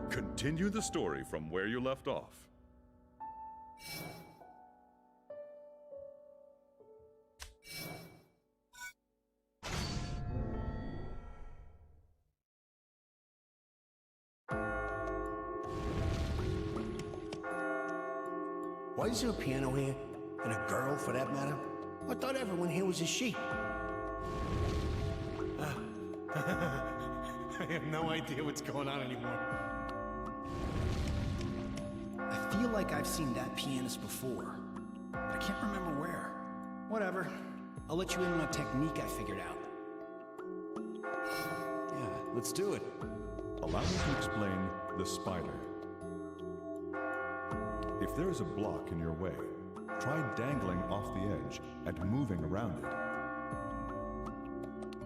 Continue the story from where you left off. Why is there a piano here? And a girl, for that matter? I thought everyone here was a sheep. I have no idea what's going on anymore. I feel like I've seen that pianist before, but I can't remember where. Whatever. I'll let you in on a technique I figured out. Yeah, let's do it. Allow me to explain the spider. If there is a block in your way, try dangling off the edge and moving around it.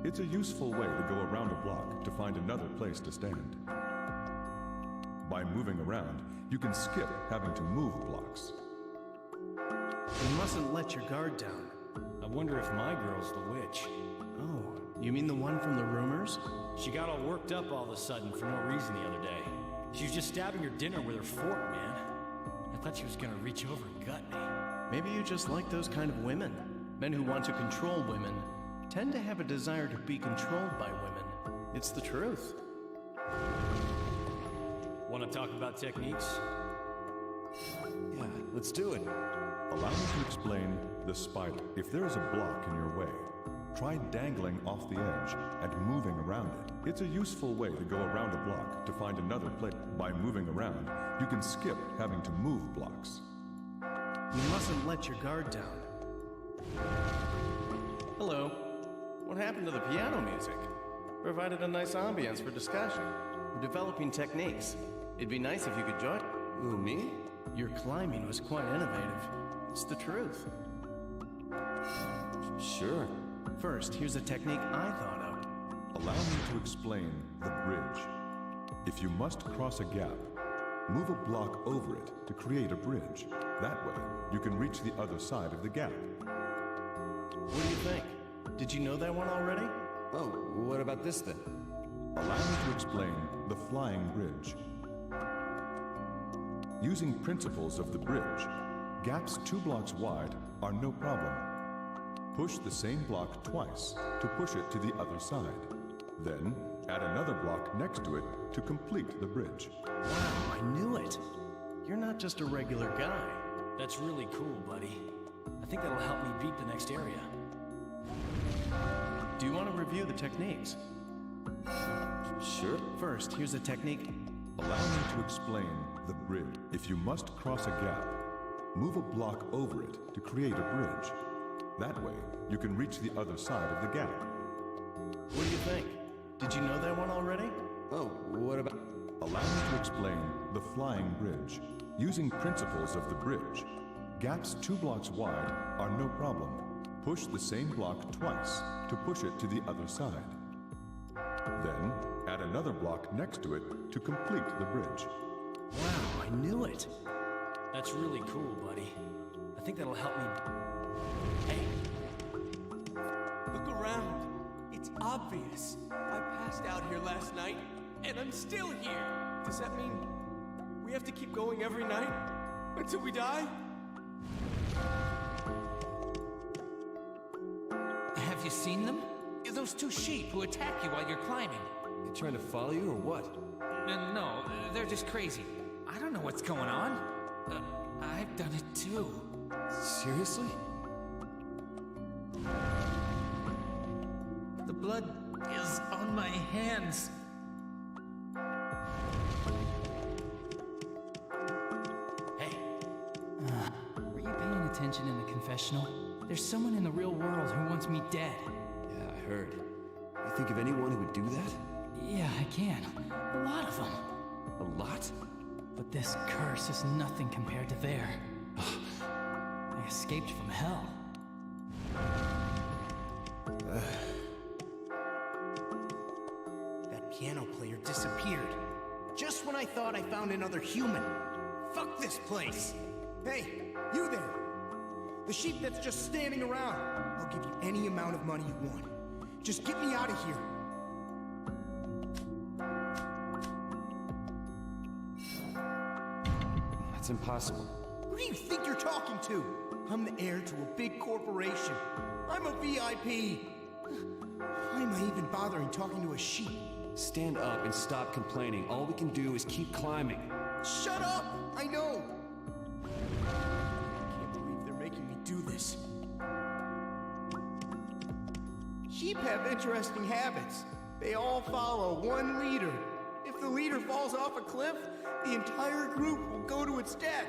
It's a useful way to go around a block to find another place to stand. By moving around, you can skip having to move blocks. You mustn't let your guard down. I wonder if my girl's the witch. Oh, you mean the one from the rumors? She got all worked up all of a sudden for no reason the other day. She was just stabbing her dinner with her fork, man. I thought she was gonna reach over and gut me. Maybe you just like those kind of women. Men who want to control women tend to have a desire to be controlled by women. It's the truth. Want to talk about techniques? Yeah, let's do it. Allow me to explain the spider. If there is a block in your way, try dangling off the edge and moving around it. It's a useful way to go around a block to find another place. By moving around, you can skip having to move blocks. You mustn't let your guard down. Hello. What happened to the piano music? Provided a nice ambience for discussion. We're developing techniques. It'd be nice if you could join. Who, me? Your climbing was quite innovative. It's the truth. Sure. First, here's a technique I thought of. Allow me to explain the bridge. If you must cross a gap, move a block over it to create a bridge. That way, you can reach the other side of the gap. What do you think? Did you know that one already? Oh, what about this then? Allow me to explain the flying bridge. Using principles of the bridge, gaps 2 blocks wide are no problem. Push the same block twice to push it to the other side. Then, add another block next to it to complete the bridge. Wow, I knew it. You're not just a regular guy. That's really cool, buddy. I think that'll help me beat the next area. Do you want to review the techniques? Sure. First, here's a technique. Allow me to explain the bridge. If you must cross a gap, move a block over it to create a bridge. That way, you can reach the other side of the gap. What do you think? Did you know that one already? Oh, what about... Allow me to explain the flying bridge. Using principles of the bridge, gaps 2 blocks wide are no problem. Push the same block twice to push it to the other side. Then, add another block next to it to complete the bridge. Wow, I knew it. That's really cool, buddy. I think that'll help me... Hey! Look around. It's obvious. I passed out here last night, and I'm still here. Does that mean we have to keep going every night? Until we die? Have you seen them? Those 2 sheep who attack you while you're climbing. They trying to follow you or what? No, they're just crazy. I don't know what's going on. I've done it too. Seriously? The blood is on my hands. Hey. Were you paying attention in the confessional? There's someone in the real world who wants me dead. Yeah, I heard. You think of anyone who would do that? Yeah, I can. A lot of them. A lot? But this curse is nothing compared to their. I escaped from hell. That piano player disappeared. Just when I thought I found another human. Fuck this place. Hey, you there. The sheep that's just standing around. I'll give you any amount of money you want. Just get me out of here. It's impossible. Who do you think you're talking to? I'm the heir to a big corporation. I'm a VIP. Why am I even bothering talking to a sheep? Stand up and stop complaining. All we can do is keep climbing. Shut up! I know! I can't believe they're making me do this. Sheep have interesting habits. They all follow one leader. If the leader falls off a cliff, the entire group will go to its death.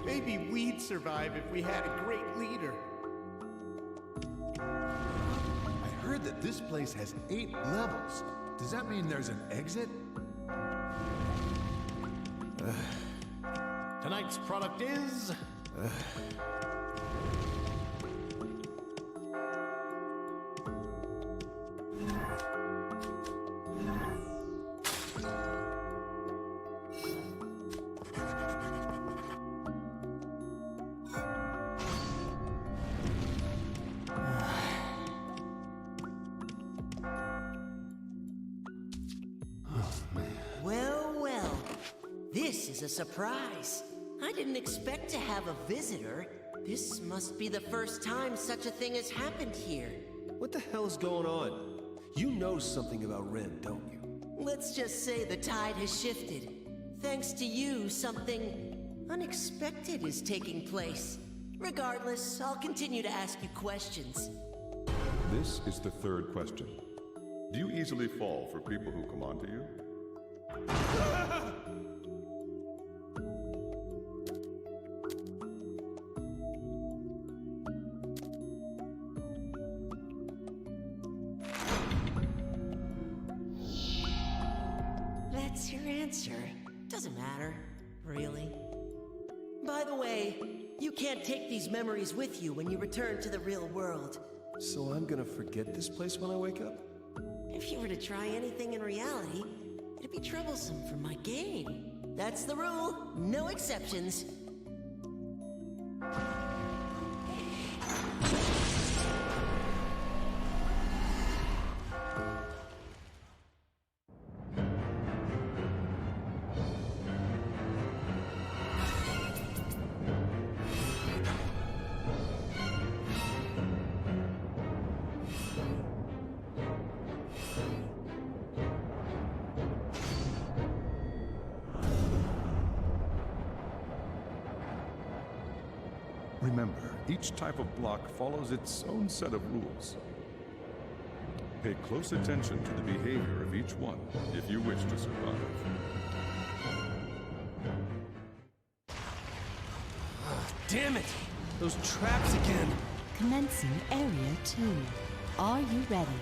Maybe we'd survive if we had a great leader. I heard that this place has 8 levels. Does that mean there's an exit? Tonight's product is... Well, this is a surprise. I didn't expect to have a visitor. This must be the first time such a thing has happened here. What the hell's going on? You know something about Ren, don't you? Let's just say the tide has shifted. Thanks to you, something unexpected is taking place. Regardless, I'll continue to ask you questions. This is the 3rd question. Do you easily fall for people who come on to you? That's your answer. Doesn't matter, really. By the way, you can't take these memories with you when you return to the real world. So I'm gonna forget this place when I wake up? If you were to try anything in reality, it'd be troublesome for my game. That's the rule, no exceptions. Remember, each type of block follows its own set of rules. Pay close attention to the behavior of each one if you wish to survive. Damn it! Those traps again! Commencing Area 2. Are you ready?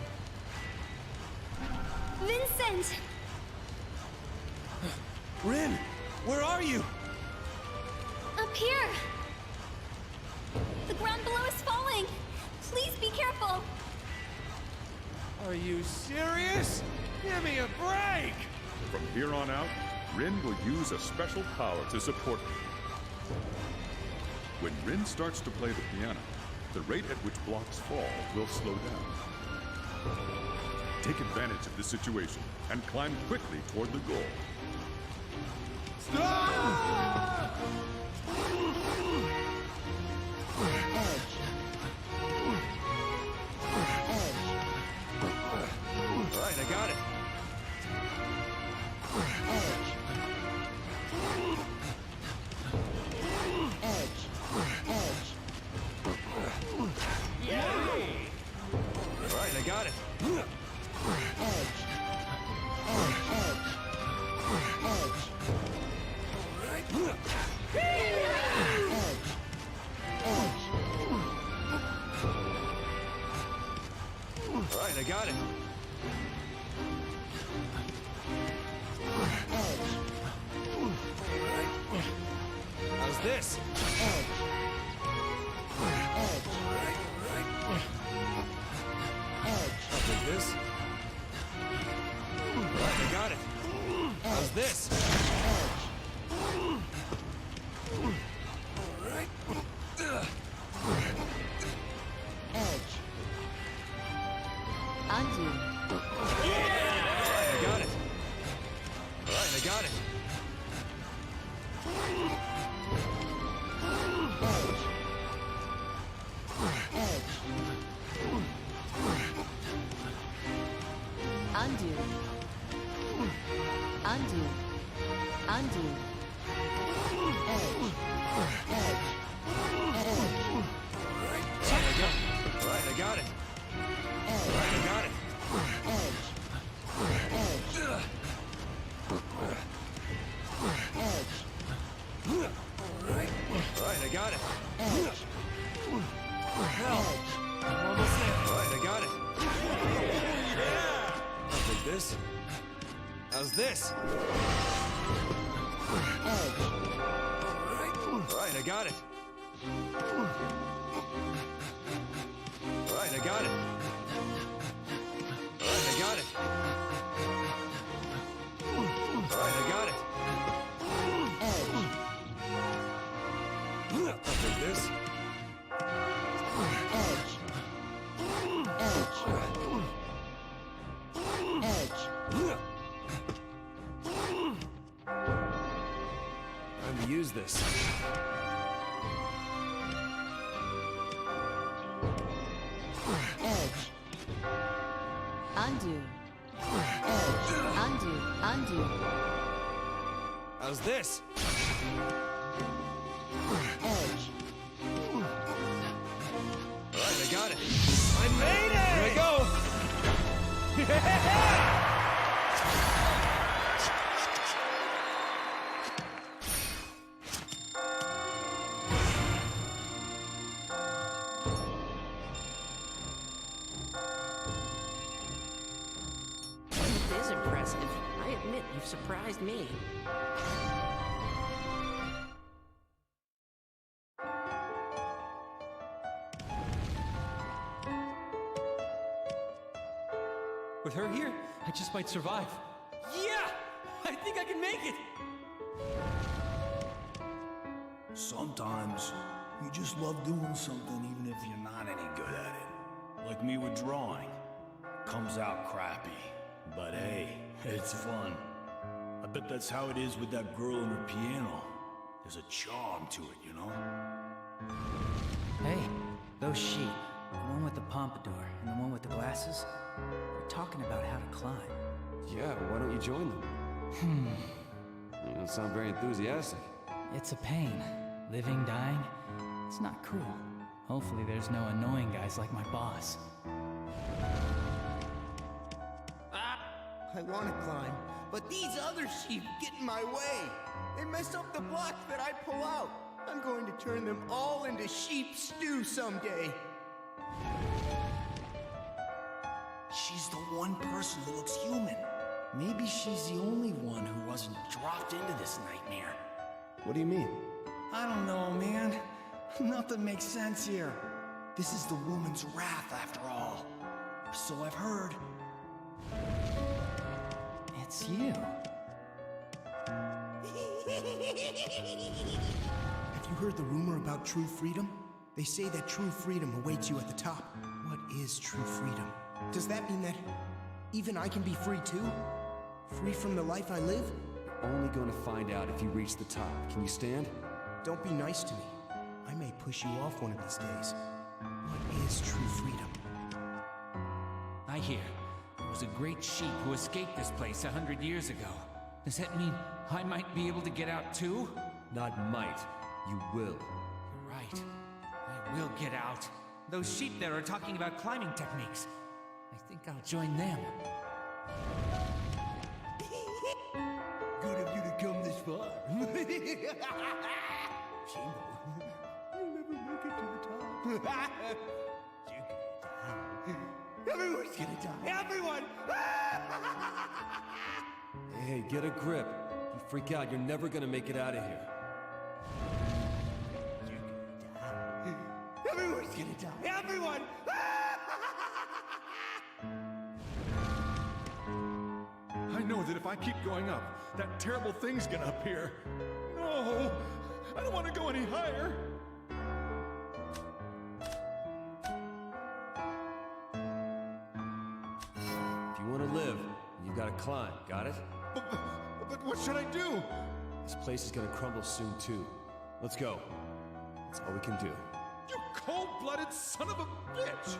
Vincent! Ren! Where are you? Up here! The ground below is falling! Please be careful! Are you serious? Give me a break! From here on out, Rin will use a special power to support you. When Rin starts to play the piano, the rate at which blocks fall will slow down. Take advantage of the situation and climb quickly toward the goal. Stop! Alright, I got it. Alright, I got it. Alright, I got it. How's this? I'll take this. Alright, I got it. How's this? Undo. Alright, I got it. Alright, I got it. Undo. Undo. Undo. Edge. Edge. Edge. Right, I got it. Edge. Right, I got it. Edge. Edge. Edge. Right, I got it. Edge. Edge. I'm almost there. Right, I got it. I'll take this. How's this? Edge. Right, I got it. Right, I got it. Right, I got it. Right, I got it. Edge. I'll take this. Edge. Edge. Edge. Time to use this. Edge. Undo. Edge. Undo. Undo. How's this? Edge. Right, I got it. I made it! Here I go! It is impressive. I admit, you've surprised me. With her here, I just might survive. Yeah! I think I can make it! Sometimes you just love doing something even if you're not any good at it. Like me with drawing. Comes out crappy, but hey, it's fun. I bet that's how it is with that girl and her piano. There's a charm to it, you know? Hey, those sheep, the one with the pompadour and the one with the glasses, they're talking about how to climb. Yeah, but why don't you join them? You don't sound very enthusiastic. It's a pain. Living, dying, it's not cool. Hopefully there's no annoying guys like my boss. I want to climb, but these other sheep get in my way. They mess up the blocks that I pull out. I'm going to turn them all into sheep stew someday. She's the one person who looks human. Maybe she's the only one who wasn't dropped into this nightmare. What do you mean? I don't know, man. Nothing makes sense here. This is the woman's wrath, after all. So I've heard. It's you. Have you heard the rumor about true freedom? They say that true freedom awaits you at the top. What is true freedom? Does that mean that even I can be free too? Free from the life I live? Only going to find out if you reach the top. Can you stand? Don't be nice to me. I may push you off one of these days. What is true freedom? I hear there was a great sheep who escaped this place 100 years ago. Does that mean I might be able to get out too? Not might. You will. You're right. I will get out. Those sheep there are talking about climbing techniques. I think I'll join them. Good of you to come this far. Shame, you'll never make it to the top. You're gonna die. Everyone's gonna die. Everyone! Hey, get a grip. You freak out, you're never gonna make it out of here. You're gonna die. Everyone's gonna die. Everyone! I know that if I keep going up, that terrible thing's gonna appear. No! I don't want to go any higher! If you want to live, you gotta climb, got it? But what should I do? This place is gonna crumble soon, too. Let's go. That's all we can do. You cold-blooded son of a bitch!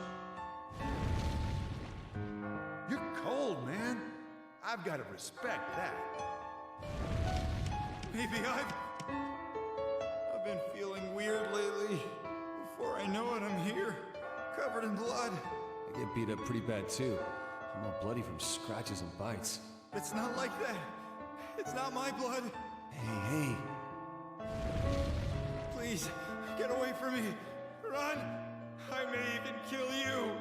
You're cold, man. I've got to respect that. Maybe I've been feeling weird lately. Before I know it, I'm here, covered in blood. I get beat up pretty bad, too. I'm all bloody from scratches and bites. It's not like that. It's not my blood. Hey. Please, get away from me. Run! I may even kill you.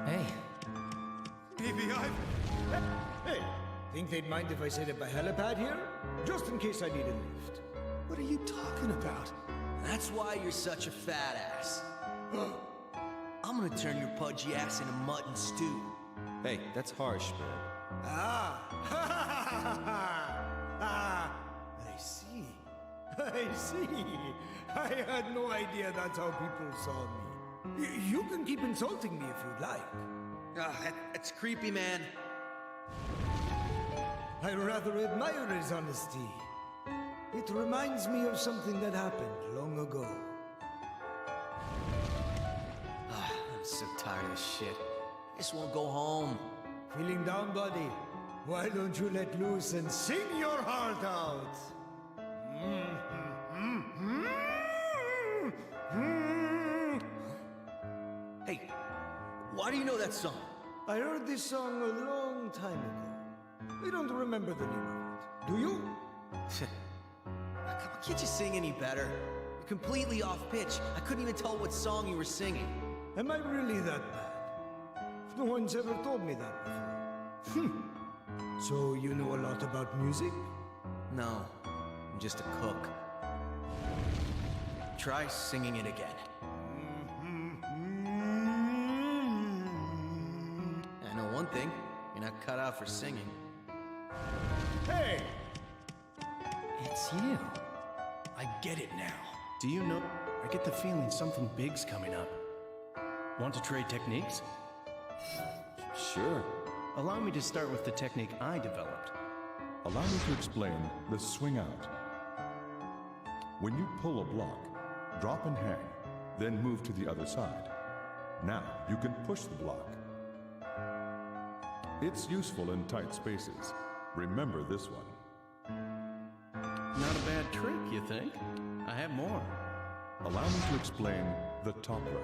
Hey. Maybe I've... Hey, think they'd mind if I set up a helipad here? Just in case I need a lift. What are you talking about? That's why you're such a fat ass. I'm gonna turn your pudgy ass into mutton stew. Hey, that's harsh, man. I see. I had no idea that's how people saw me. You can keep insulting me if you'd like. That's creepy, man. I rather admire his honesty. It reminds me of something that happened long ago. I'm so tired of this shit. I just want to go home. Feeling down, buddy? Why don't you let loose and sing your heart out? Hey, why do you know that song? I heard this song a long time ago. I don't remember the name of it. Do you? Can't you sing any better? You're completely off pitch. I couldn't even tell what song you were singing. Am I really that bad? No one's ever told me that before. So you know a lot about music? No, I'm just a cook. Try singing it again. I know one thing. You're not cut out for singing. Hey! It's you. I get it now. Do you know, I get the feeling something big's coming up. Want to trade techniques? Sure. Allow me to start with the technique I developed. Allow me to explain the swing out. When you pull a block, drop and hang, then move to the other side. Now you can push the block. It's useful in tight spaces. Remember this one. Not a bad trick, you think? I have more. Allow me to explain the toppler.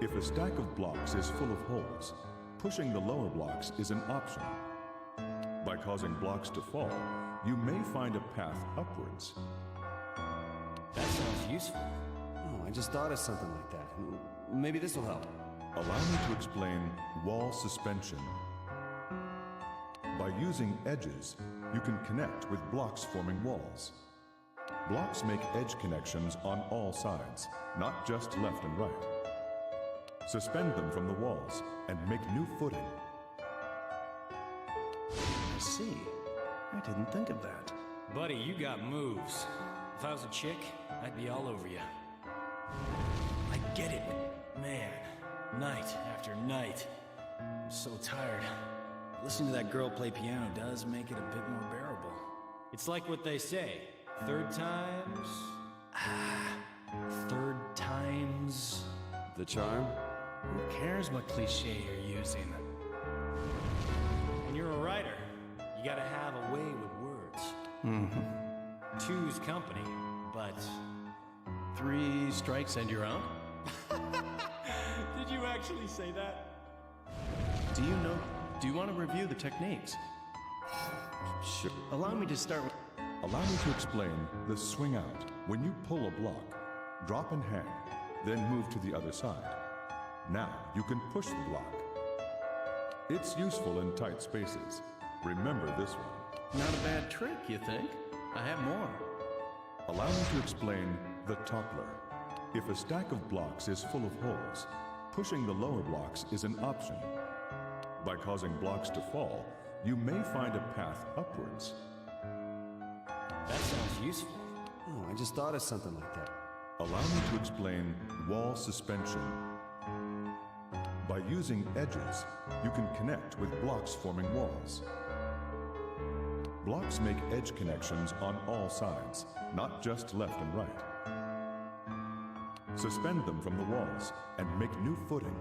If a stack of blocks is full of holes, pushing the lower blocks is an option. By causing blocks to fall, you may find a path upwards. That sounds useful. Oh, I just thought of something like that. Maybe this will help. Allow me to explain wall suspension. By using edges, you can connect with blocks forming walls. Blocks make edge connections on all sides, not just left and right. Suspend them from the walls and make new footing. I see. I didn't think of that. Buddy, you got moves. If I was a chick, I'd be all over you. I get it. Man, night after night. I'm so tired. Listening to that girl play piano does make it a bit more bearable. It's like what they say. Third times... Third times... The charm? Who cares what cliche you're using? When you're a writer, you gotta have a way with words. Two's company, but... 3 strikes and you're out? Did you actually say that? Do you want to review the techniques? Sure. Allow me to start with... Allow me to explain the swing out. When you pull a block, drop and hang, then move to the other side. Now you can push the block. It's useful in tight spaces. Remember this one. Not a bad trick, you think? I have more. Allow me to explain the toppler. If a stack of blocks is full of holes, pushing the lower blocks is an option. By causing blocks to fall, you may find a path upwards. That sounds useful. Oh, I just thought of something like that. Allow me to explain wall suspension. By using edges, you can connect with blocks forming walls. Blocks make edge connections on all sides, not just left and right. Suspend them from the walls and make new footing.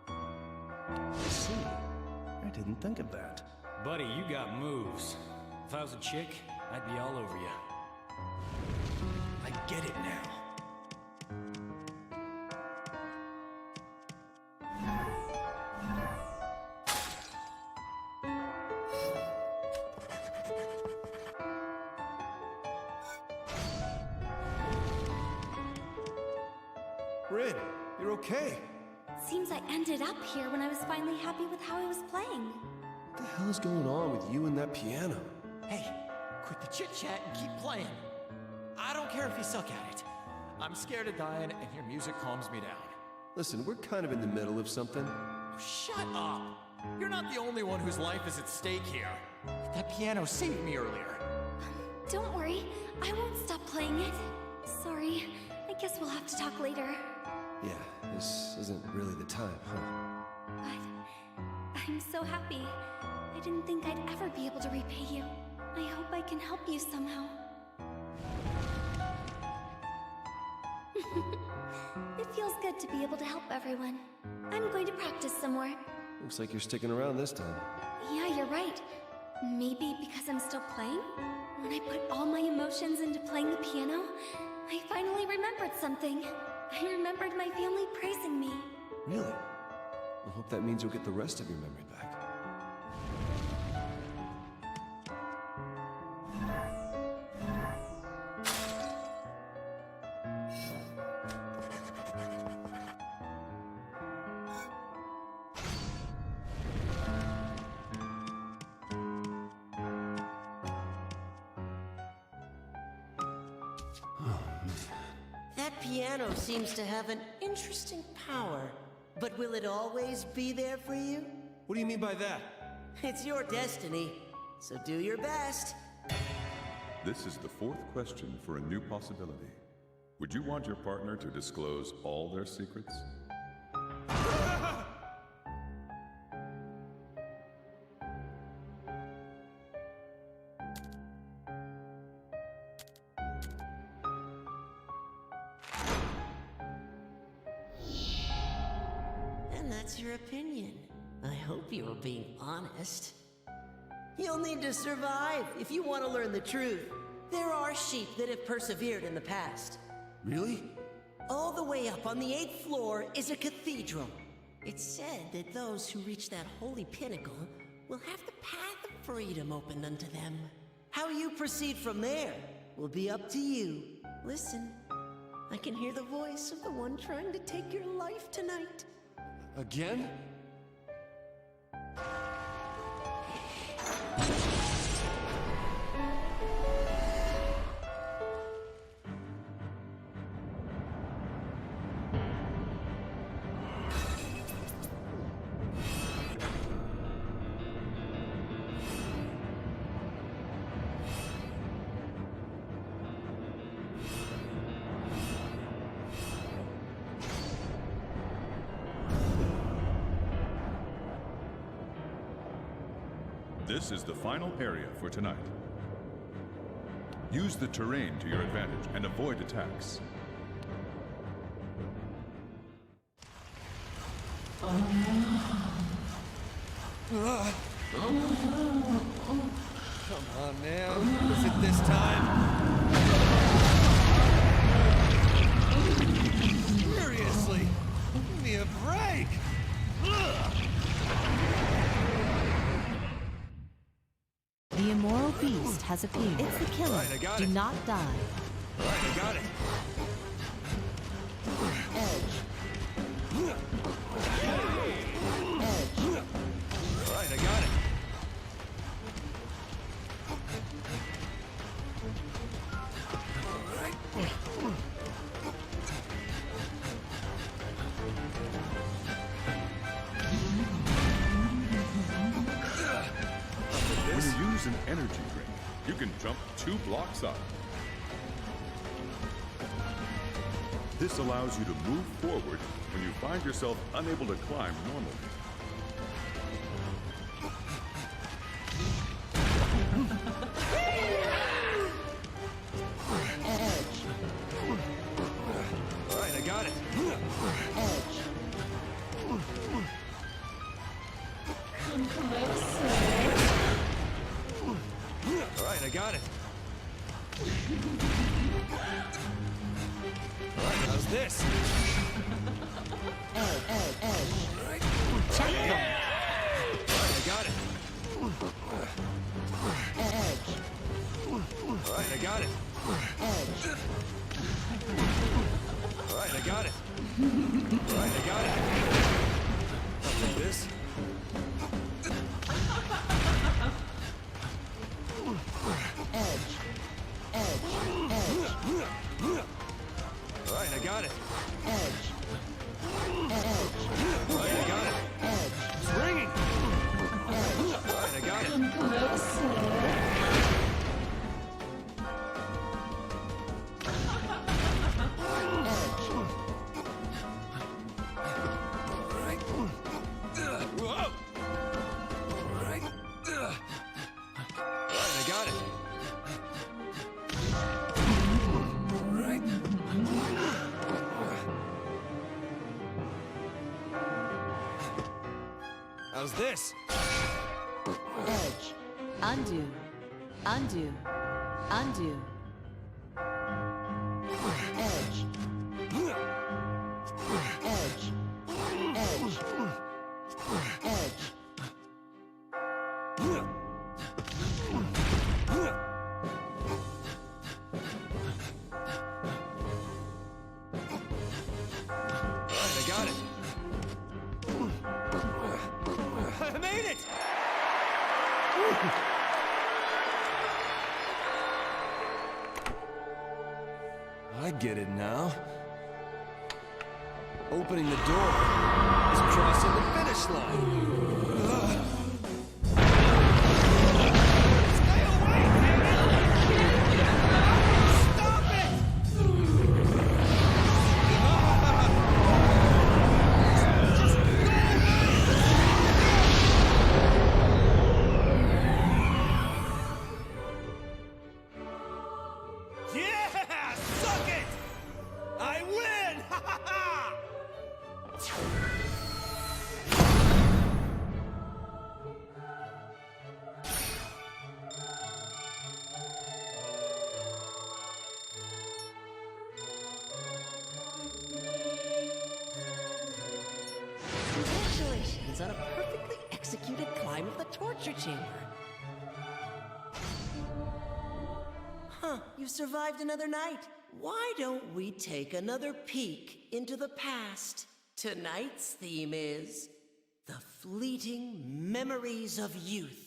I see. I didn't think of that. Buddy, you got moves. If I was a chick, I'd be all over you. I get it now. Rin, you're okay. Seems I ended up here when I was finally happy with how I was playing. What the hell is going on with you and that piano? Hey, quit the chit-chat and keep playing. I don't care if you suck at it. I'm scared of dying, and your music calms me down. Listen, we're kind of in the middle of something. Shut up! You're not the only one whose life is at stake here. That piano saved me earlier. Don't worry, I won't stop playing it. Sorry, I guess we'll have to talk later. Yeah, this isn't really the time, huh? But I'm so happy. I didn't think I'd ever be able to repay you. I hope I can help you somehow. It feels good to be able to help everyone. I'm going to practice some more. Looks like you're sticking around this time. Yeah, you're right. Maybe because I'm still playing? When I put all my emotions into playing the piano, I finally remembered something. I remembered my family praising me. Really? I hope that means you'll get the rest of your memory back. That piano seems to have an interesting power. But will it always be there for you? What do you mean by that? It's your destiny, so do your best. This is the fourth question for a new possibility. Would you want your partner to disclose all their secrets? And that's your opinion. I hope you were being honest. You'll need to survive if you want to learn the truth. There are sheep that have persevered in the past. Really? All the way up on the 8th floor is a cathedral. It's said that those who reach that holy pinnacle will have the path of freedom opened unto them. How you proceed from there will be up to you. Listen, I can hear the voice of the one trying to take your life tonight. Again? This is the final area for tonight. Use the terrain to your advantage and avoid attacks. Come on, man. Is it this time? Seriously? Give me a break! The immoral beast has appeared. It's the killer. Right, I got Do it. not die. Alright, I got it. Edge. Alright, I got it. When you use an energy drink, you can jump 2 blocks up. This allows you to move forward when you find yourself unable to climb normally. Edge. All right, I got it. Edge. All right, I got it. All right, how's this? Edge. Checkpoint. All right, I got it. Edge. All right, I got it. Edge. All right, I got it. All right, I got it. I'll take this. Edge. All right, I got it. Edge. All right, I got it. Edge. It's ringing. All right, I got it. How's this? Edge. Undo. Undo. Undo. Edge. Edge. Edge. Edge. I got it. I made it! I get it now. Opening the door is crossing the finish line. Stay away, Stop it! Yeah! Suck it! I win! Ha ha ha! Congratulations on a perfectly executed climb of the torture chamber. Huh, you've survived another night. Why don't we take another peek into the past? Tonight's theme is the fleeting memories of youth.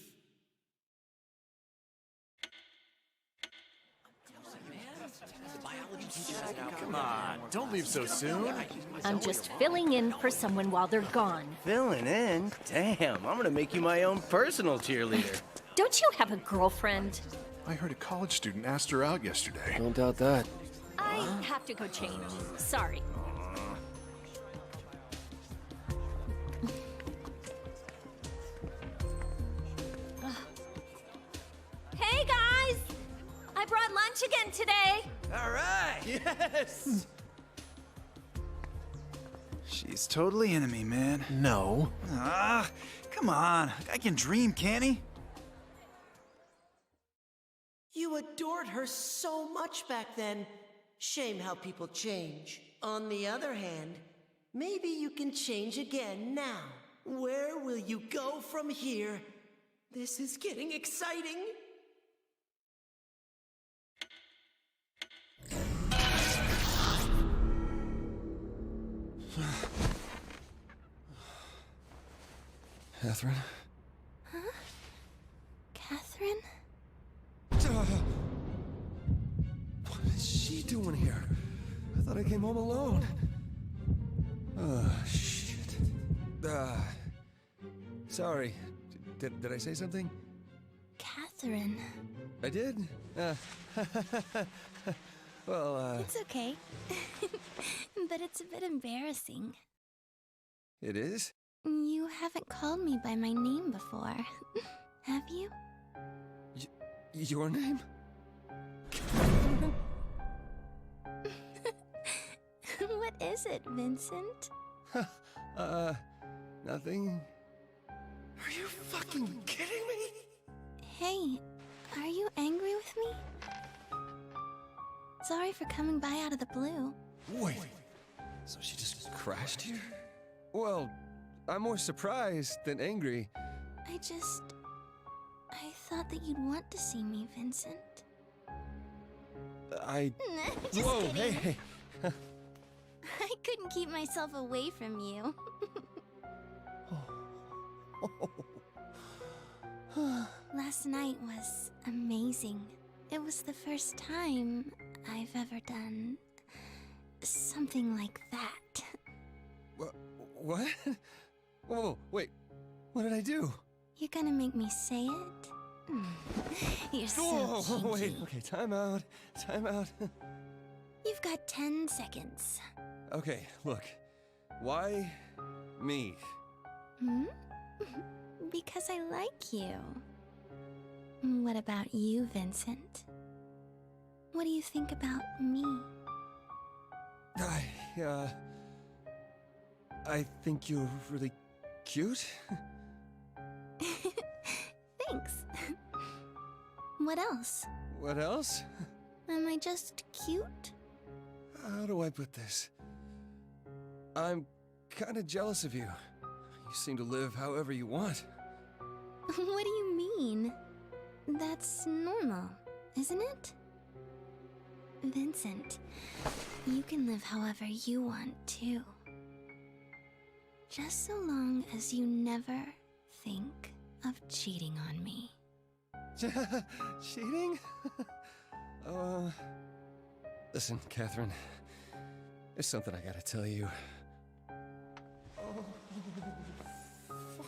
Come on, don't leave so soon. I'm just filling in for someone while they're gone. Filling in? Damn, I'm gonna make you my own personal cheerleader. Don't you have a girlfriend? I heard a college student asked her out yesterday. Don't doubt that. I have to go change. Sorry. Hey guys! I brought lunch again today. All right! Yes! She's totally into me, man. No. Ah, come on. I can dream, can't he? You adored her so much back then. Shame how people change. On the other hand, maybe you can change again now. Where will you go from here? This is getting exciting. Katherine? Huh? Katherine? What is she doing here? I thought I came home alone. Shit. Sorry. Did I say something? Katherine. I did? Well, It's okay. But it's a bit embarrassing. it is? You haven't called me by my name before, have you? Your name? What is it, Vincent? Nothing. Are you fucking kidding me? Hey, are you angry with me? Sorry for coming by out of the blue. Wait, so she just crashed here? Well, I'm more surprised than angry. I thought that you'd want to see me, Vincent. Just Whoa, kidding. hey. I couldn't keep myself away from you. Last night was amazing. It was the first time I've ever done something like that. What? Whoa, wait. What did I do? You're gonna make me say it? You're so Whoa, wait. kinky. Okay, time out. Time out. You've got 10 seconds. Okay, look. Why me? Hmm? Because I like you. What about you, Vincent? What do you think about me? I think you're really cute. Thanks. What else? What else? Am I just cute? How do I put this? I'm kind of jealous of you. You seem to live however you want. What do you mean? That's normal, isn't it? Vincent, you can live however you want too. Just so long as you never think of cheating on me. Cheating? Listen, Katherine. There's something I gotta tell you. Oh, fuck.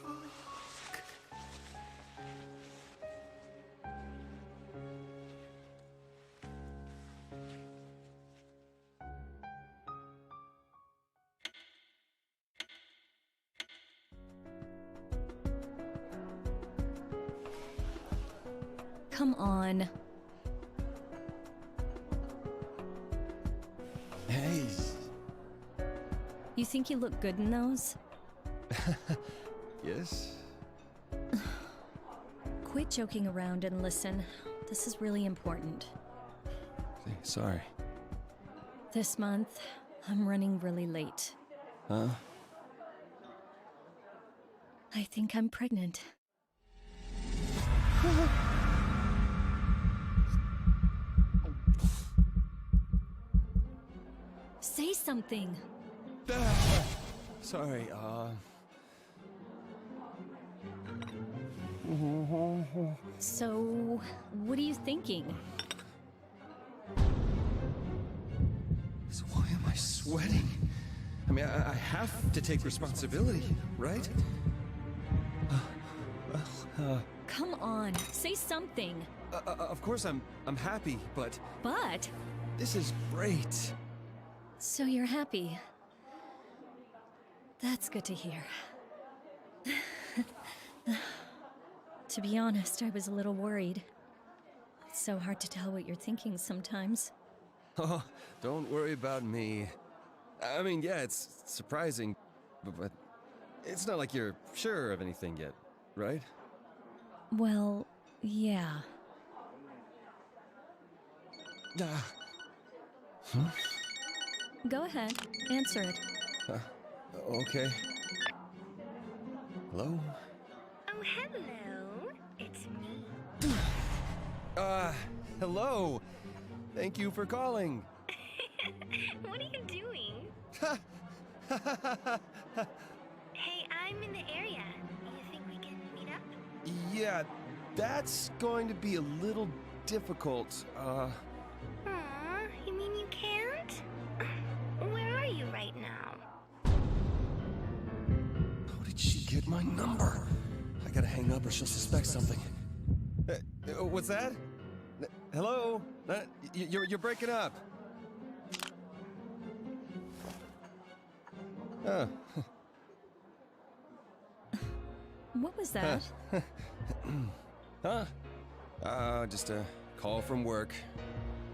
Come on. Hey. You think you look good in those? Yes? Quit joking around and listen. This is really important. Hey, sorry. This month, I'm running really late. Huh? I think I'm pregnant. Say something. Sorry, So, what are you thinking? So why am I sweating? I mean, I have to take responsibility, right? Come on, say something. Of course I'm happy, but... But? This is great. So you're happy. That's good to hear. To be honest, I was a little worried. It's so hard to tell what you're thinking sometimes. Oh, don't worry about me. I mean, yeah, it's surprising, but it's not like you're sure of anything yet, right? Well, yeah. Huh? Go ahead, answer it. Okay. Hello? Oh, hello. It's me. Hello. Thank you for calling. What are you doing? Hey, I'm in the area. You think we can meet up? Yeah, that's going to be a little difficult. Aw, you mean you can't? Where are you right now? How did she get my number? I gotta hang up or she'll suspect something. What's that? Hello? You're breaking up. Oh. What was that? Huh? Just a call from work.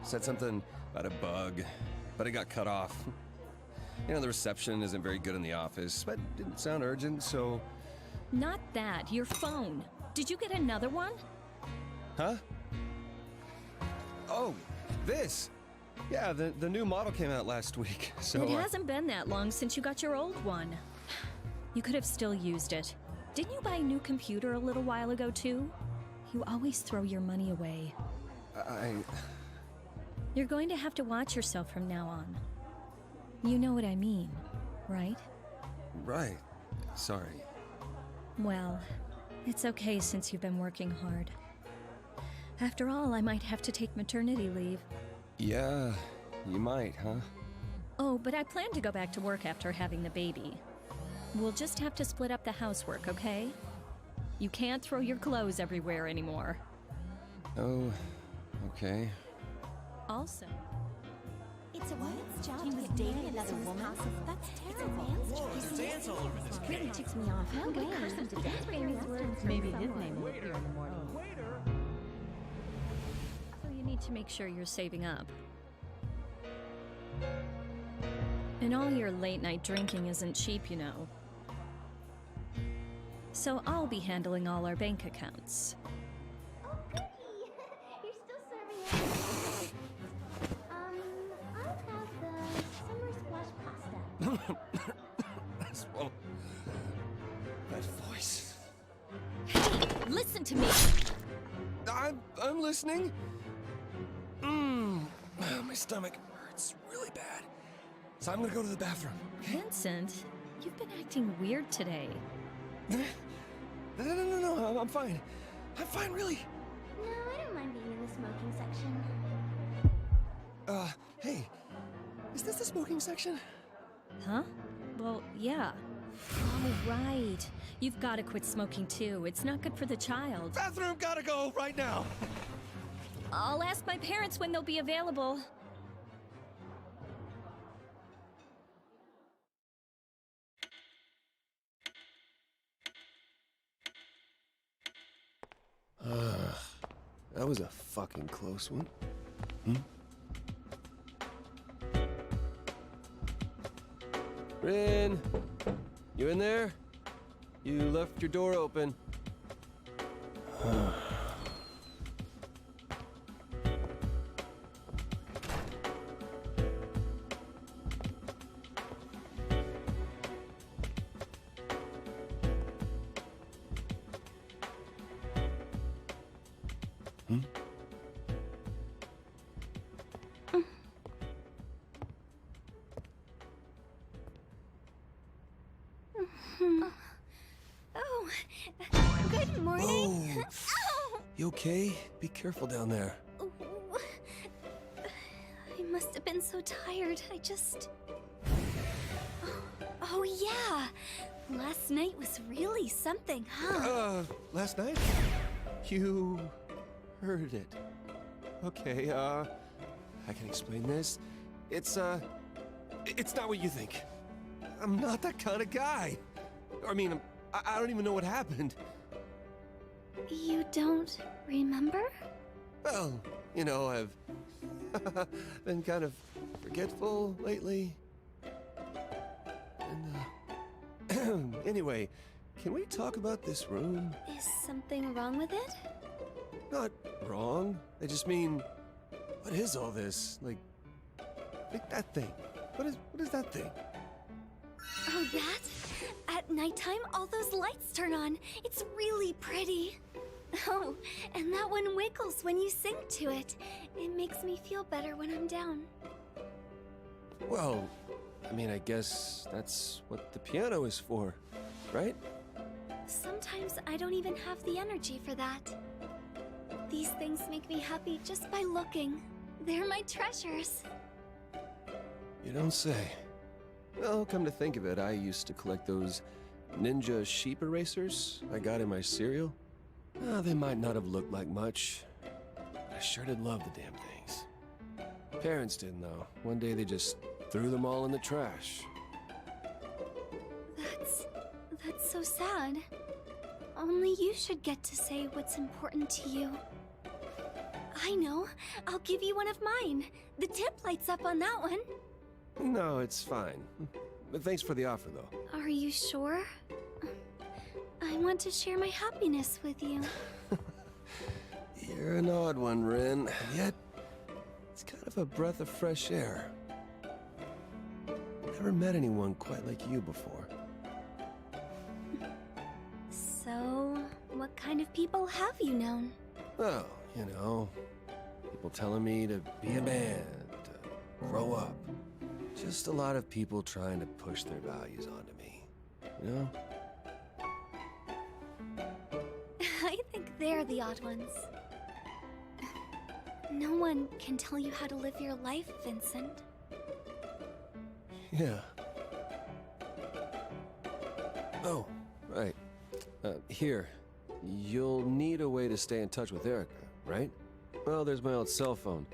Said something about a bug, but it got cut off. You know, the reception isn't very good in the office, but it didn't sound urgent, so... Not that, your phone. Did you get another one? Huh? Oh, this! Yeah, the new model came out last week, so... It hasn't been that long since you got your old one. You could have still used it. Didn't you buy a new computer a little while ago, too? You always throw your money away. You're going to have to watch yourself from now on. You know what I mean, right? Right. Sorry. Well, it's okay since you've been working hard. After all, I might have to take maternity leave. Yeah, you might, huh? Oh, but I plan to go back to work after having the baby. We'll just have to split up the housework, okay? You can't throw your clothes everywhere anymore. Oh, okay. Also, it's a woman's job to be dating another woman. That's terrible. There's ants all over this Really cave. ticks me off. I'm gonna curse him to death. Maybe his name will appear in the morning. so you need to make sure you're saving up. And all your late-night drinking isn't cheap, you know. So I'll be handling all our bank accounts. You're still serving us. I'll have the summer squash pasta. Swallow. That voice. Listen to me! I'm listening. My stomach hurts really bad. So I'm gonna go to the bathroom. Vincent, you've been acting weird today. No, I'm fine. I'm fine, really. No, I don't mind being in the smoking section. Hey, is this the smoking section? Huh? Well, yeah. Oh, right. You've got to quit smoking, too. It's not good for the child. Bathroom, gotta go right now. I'll ask my parents when they'll be available. That was a fucking close one. Rin, you in there? You left your door open. Oh, good morning. Oh. You okay? Be careful down there. I must have been so tired. I just... Oh, yeah. Last night was really something, huh? Last night? You heard it. Okay, I can explain this. It's not what you think. I'm not that kind of guy. I mean, I don't even know what happened. You don't remember? Well, you know, I've been kind of forgetful lately. And, anyway, can we talk about this room? Is something wrong with it? Not wrong. I just mean, what is all this? Like that thing. What is that thing? Oh, that? At nighttime, all those lights turn on. It's really pretty. Oh, and that one wiggles when you sing to it. It makes me feel better when I'm down. Well, I mean, I guess that's what the piano is for, right? Sometimes I don't even have the energy for that. These things make me happy just by looking. They're my treasures. You don't say. Well, come to think of it, I used to collect those ninja sheep erasers I got in my cereal. They might not have looked like much, but I sure did love the damn things. Parents didn't, though. One day they just threw them all in the trash. so sad. Only you should get to say what's important to you. I know. I'll give you one of mine. The tip lights up on that one. No, it's fine. Thanks for the offer, though. Are you sure? I want to share my happiness with you. You're an odd one, Rin. And yet, it's kind of a breath of fresh air. Never met anyone quite like you before. So, what kind of people have you known? Well, you know, people telling me to be a man, to grow up. Just a lot of people trying to push their values onto me, you know? I think they're the odd ones. No one can tell you how to live your life, Vincent. Yeah. Oh, right. Here. You'll need a way to stay in touch with Erica, right? Well, there's my old cell phone.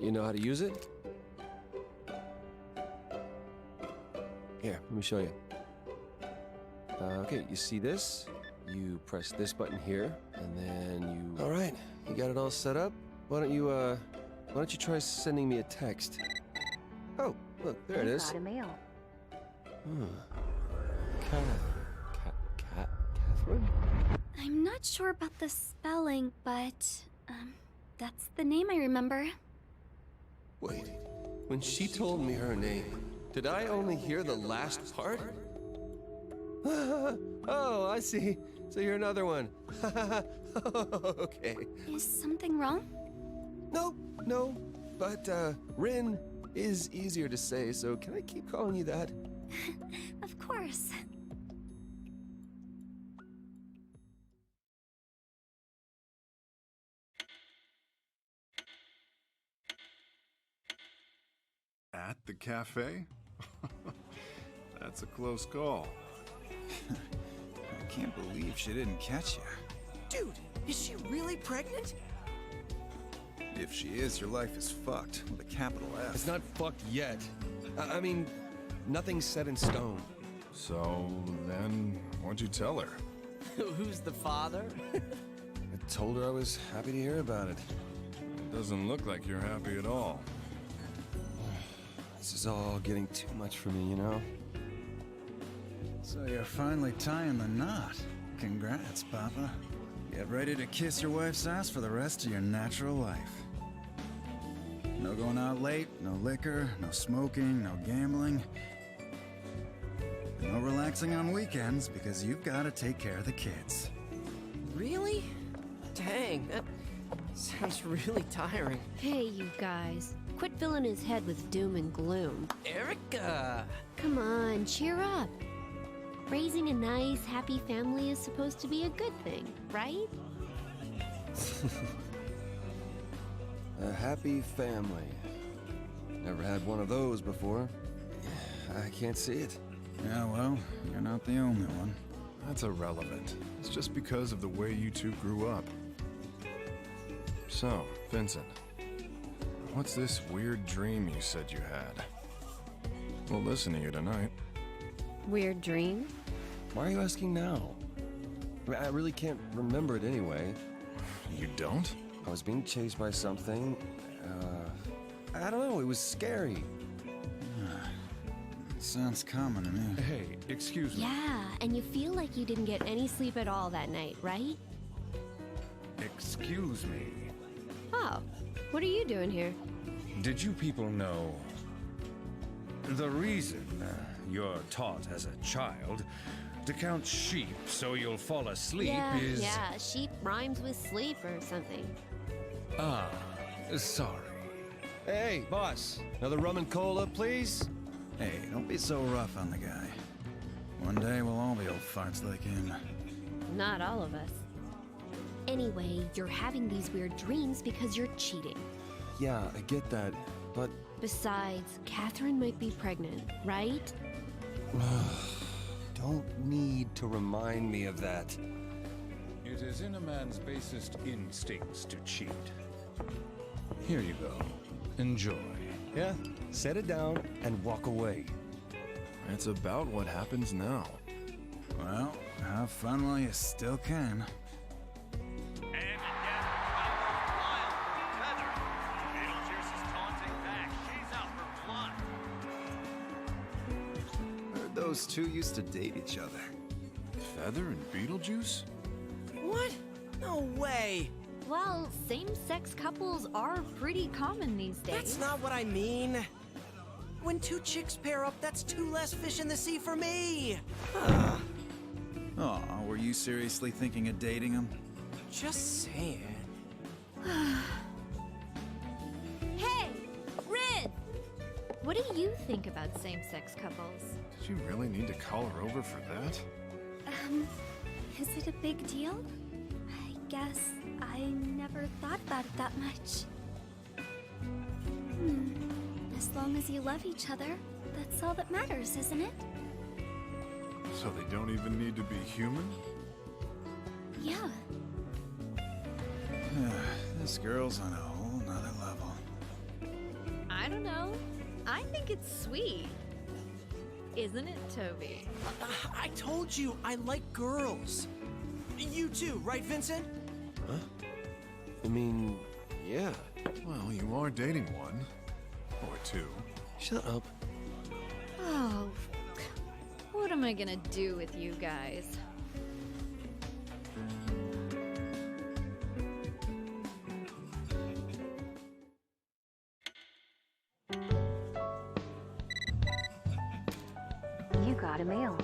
You know how to use it? Here, let me show you. Okay, you see this? You press this button here, and then you... All right, you got it all set up? Why don't you try sending me a text? Oh, look, there it is. Got a mail. Katherine? I'm not sure about the spelling, but, that's the name I remember. Wait, when she told me her name, did I only hear the last part? Oh, I see. So you're another one. Okay. Is something wrong? No. But, Rin is easier to say, so can I keep calling you that? Of course. At the cafe? That's a close call. I can't believe she didn't catch you. Dude, is she really pregnant? If she is, your life is fucked with a capital F. It's not fucked yet. I mean, nothing's set in stone. So, then, what'd you tell her? Who's the father? I told her I was happy to hear about it. It doesn't look like you're happy at all. This is all getting too much for me, you know? So you're finally tying the knot. Congrats, Papa. Get ready to kiss your wife's ass for the rest of your natural life. No going out late, no liquor, no smoking, no gambling. No relaxing on weekends because you've got to take care of the kids. Really? Dang, that sounds really tiring. Hey, you guys. Quit filling his head with doom and gloom. Erica! Come on, cheer up. Raising a nice, happy family is supposed to be a good thing, right? A happy family. Never had one of those before. I can't see it. Yeah, well, you're not the only one. That's irrelevant. It's just because of the way you two grew up. So, Vincent, what's this weird dream you said you had? We'll listen to you tonight. Weird dream? Why are you asking now? I really can't remember it anyway. You don't? I was being chased by something. I don't know, it was scary. Sounds common to me. Hey, excuse me. Yeah, and you feel like you didn't get any sleep at all that night, right? Excuse me. Oh, what are you doing here? Did you people know the reason you're taught as a child to count sheep so you'll fall asleep is... Yeah, sheep rhymes with sleep or something. Ah, sorry. Hey, boss, another rum and cola, please? Hey, don't be so rough on the guy. One day we'll all be old farts like him. Not all of us. Anyway, you're having these weird dreams because you're cheating. Yeah, I get that, but... Besides, Katherine might be pregnant, right? Don't need to remind me of that. It is in a man's basest instincts to cheat. Here you go. Enjoy. Yeah, set it down and walk away. It's about what happens now. Well, have fun while you still can. Heard those two used to date each other. Feather and Beetlejuice? What? No way! Well, same-sex couples are pretty common these days. That's not what I mean. When two chicks pair up, that's two less fish in the sea for me. Aw, were you seriously thinking of dating him? Just saying. Hey, Rin! What do you think about same-sex couples? Did you really need to call her over for that? Is it a big deal? I guess I never thought about it that much. As long as you love each other, that's all that matters, isn't it? So they don't even need to be human? Yeah. This girl's on a whole nother level. I don't know. I think it's sweet. Isn't it, Toby? I told you, I like girls. You too, right, Vincent? Huh? I mean, yeah. Well, you are dating one. Or two. Shut up. Oh, what am I gonna do with you guys? You got a mail.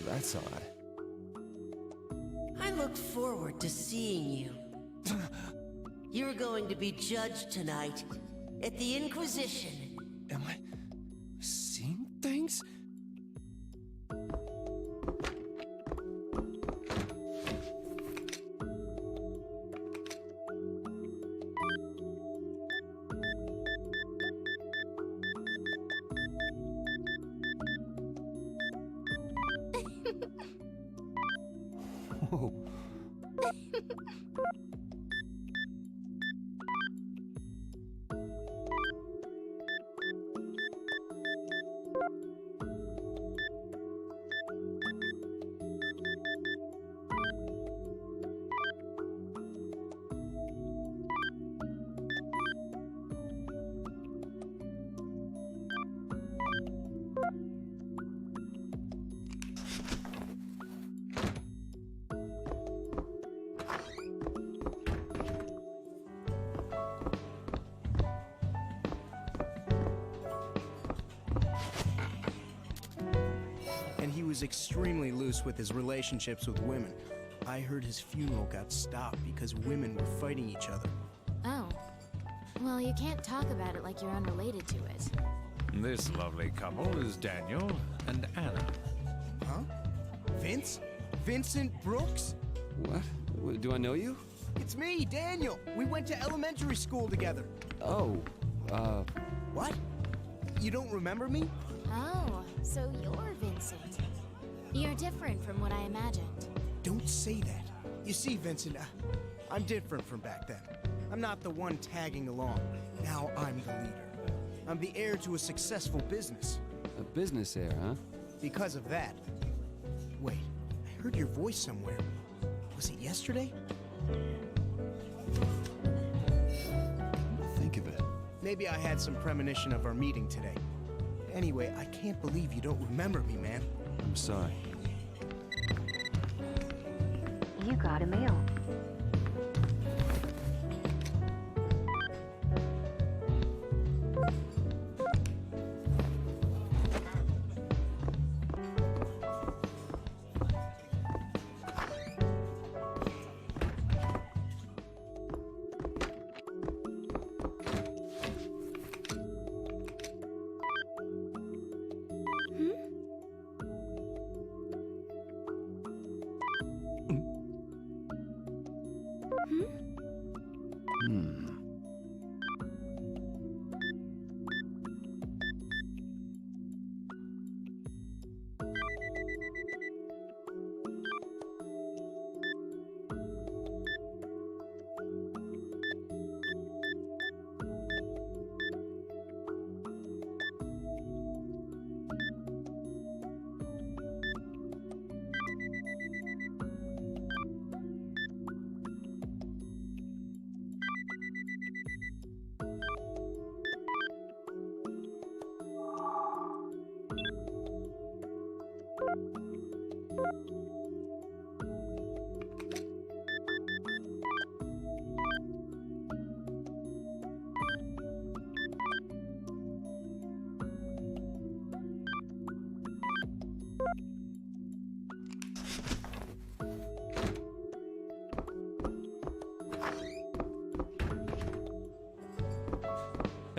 That's odd. I look forward to seeing you. You're going to be judged tonight at the Inquisition. Am I seeing things? Was extremely loose with his relationships with women. I heard his funeral got stopped because women were fighting each other. Oh. Well, you can't talk about it like you're unrelated to it. This lovely couple is Daniel and Anna. Huh? Vince? Vincent Brooks? What? Do I know you? It's me, Daniel. We went to elementary school together. Oh, What? You don't remember me? Oh, so you're Vincent. You're different from what I imagined. Don't say that. You see, Vincent, I'm different from back then. I'm not the one tagging along. Now I'm the leader. I'm the heir to a successful business. A business heir, huh? Because of that. Wait, I heard your voice somewhere. Was it yesterday? Think of it. Maybe I had some premonition of our meeting today. Anyway, I can't believe you don't remember me, man. I'm sorry. You got a mail.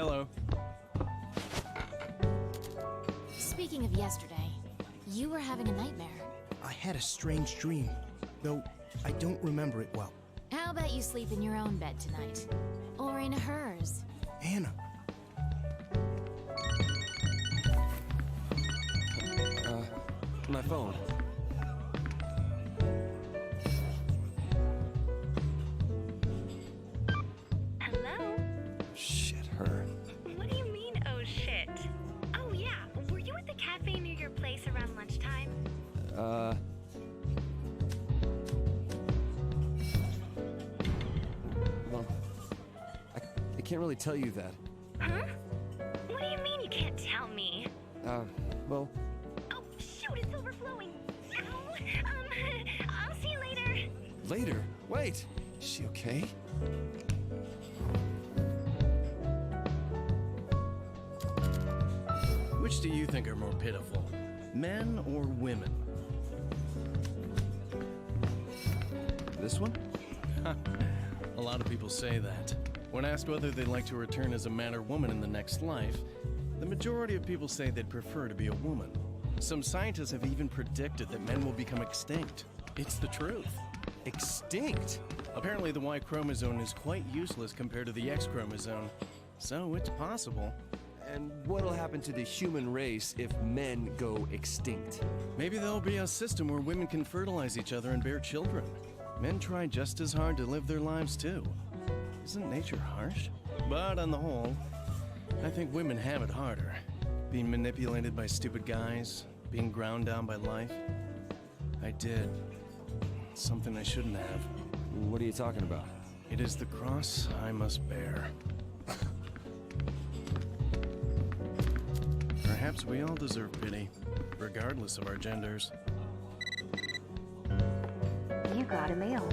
Hello. Speaking of yesterday, you were having a nightmare. I had a strange dream, though I don't remember it well. How about you sleep in your own bed tonight? Or in hers? Anna. My phone. Hello? Shit, her. What do you mean, oh shit? Oh yeah, were you at the cafe near your place around lunchtime? Well, I can't really tell you that. Huh? What do you mean you can't tell me? Well... Oh, shoot, it's overflowing. Ow. I'll see you later. Later? Wait! Is she okay? Which do you think are more pitiful, men or women? This one? A lot of people say that. When asked whether they'd like to return as a man or woman in the next life, the majority of people say they'd prefer to be a woman. Some scientists have even predicted that men will become extinct. It's the truth. Extinct? Apparently the Y chromosome is quite useless compared to the X chromosome. So it's possible. And what'll happen to the human race if men go extinct? Maybe there'll be a system where women can fertilize each other and bear children. Men try just as hard to live their lives too. Isn't nature harsh? But on the whole, I think women have it harder. Being manipulated by stupid guys, being ground down by life. I did. Something I shouldn't have. What are you talking about? It is the cross I must bear. Perhaps we all deserve pity, regardless of our genders. You got a mail.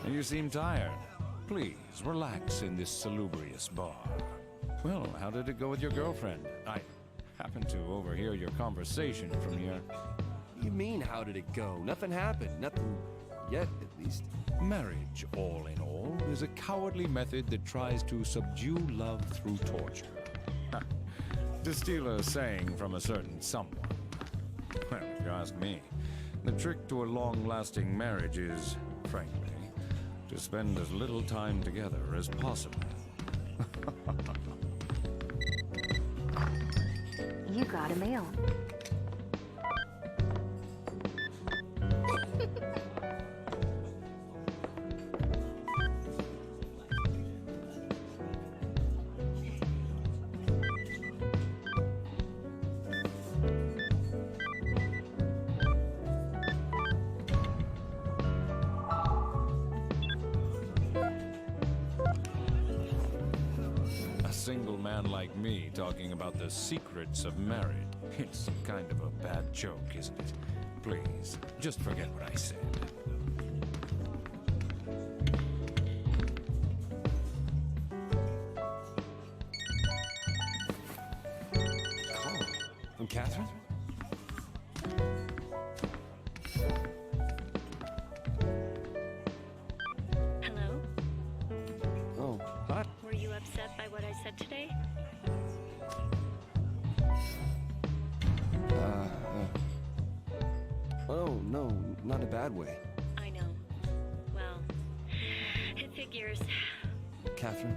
You seem tired. Please, relax in this salubrious bar. Well, how did it go with your girlfriend? I happened to overhear your conversation from here. You mean, how did it go? Nothing happened. Nothing yet, at least. Marriage, all in all, is a cowardly method that tries to subdue love through torture. To steal a saying from a certain someone. Well, if you ask me, the trick to a long-lasting marriage is, frankly, to spend as little time together as possible. You got a mail. Single man like me talking about the secrets of marriage. It's kind of a bad joke, isn't it? Please, just forget what I said. Call from Katherine? Hello? Oh, hi. Were you upset by what I said today? Oh, no, not in a bad way. I know. Well, it's Figures. Katherine?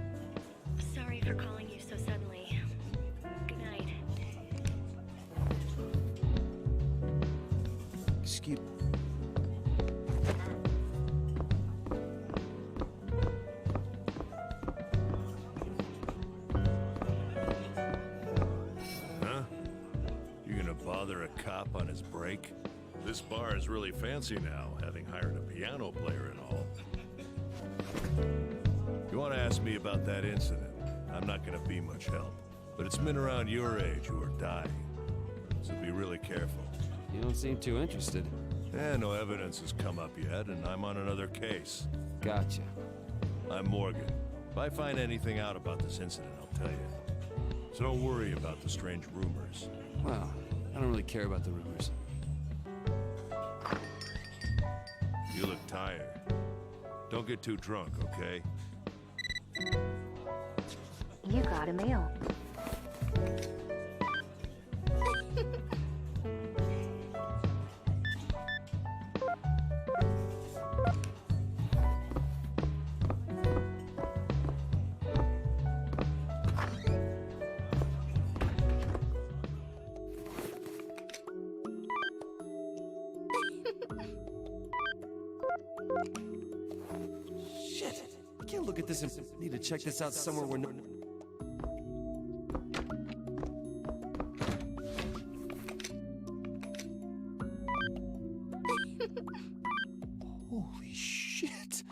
Sorry for calling you so suddenly. Good night. Excuse... Huh? You gonna bother a cop on his break? This bar is really fancy now, having hired a piano player and all. You want to ask me about that incident? I'm not going to be much help. But it's men around your age who are dying. So be really careful. You don't seem too interested. No evidence has come up yet, and I'm on another case. Gotcha. I'm Morgan. If I find anything out about this incident, I'll tell you. So don't worry about the strange rumors. Well, I don't really care about the rumors. You look tired. Don't get too drunk, okay? You got a mail. Shit! I can't look at this and need to check this out somewhere where no... Holy shit!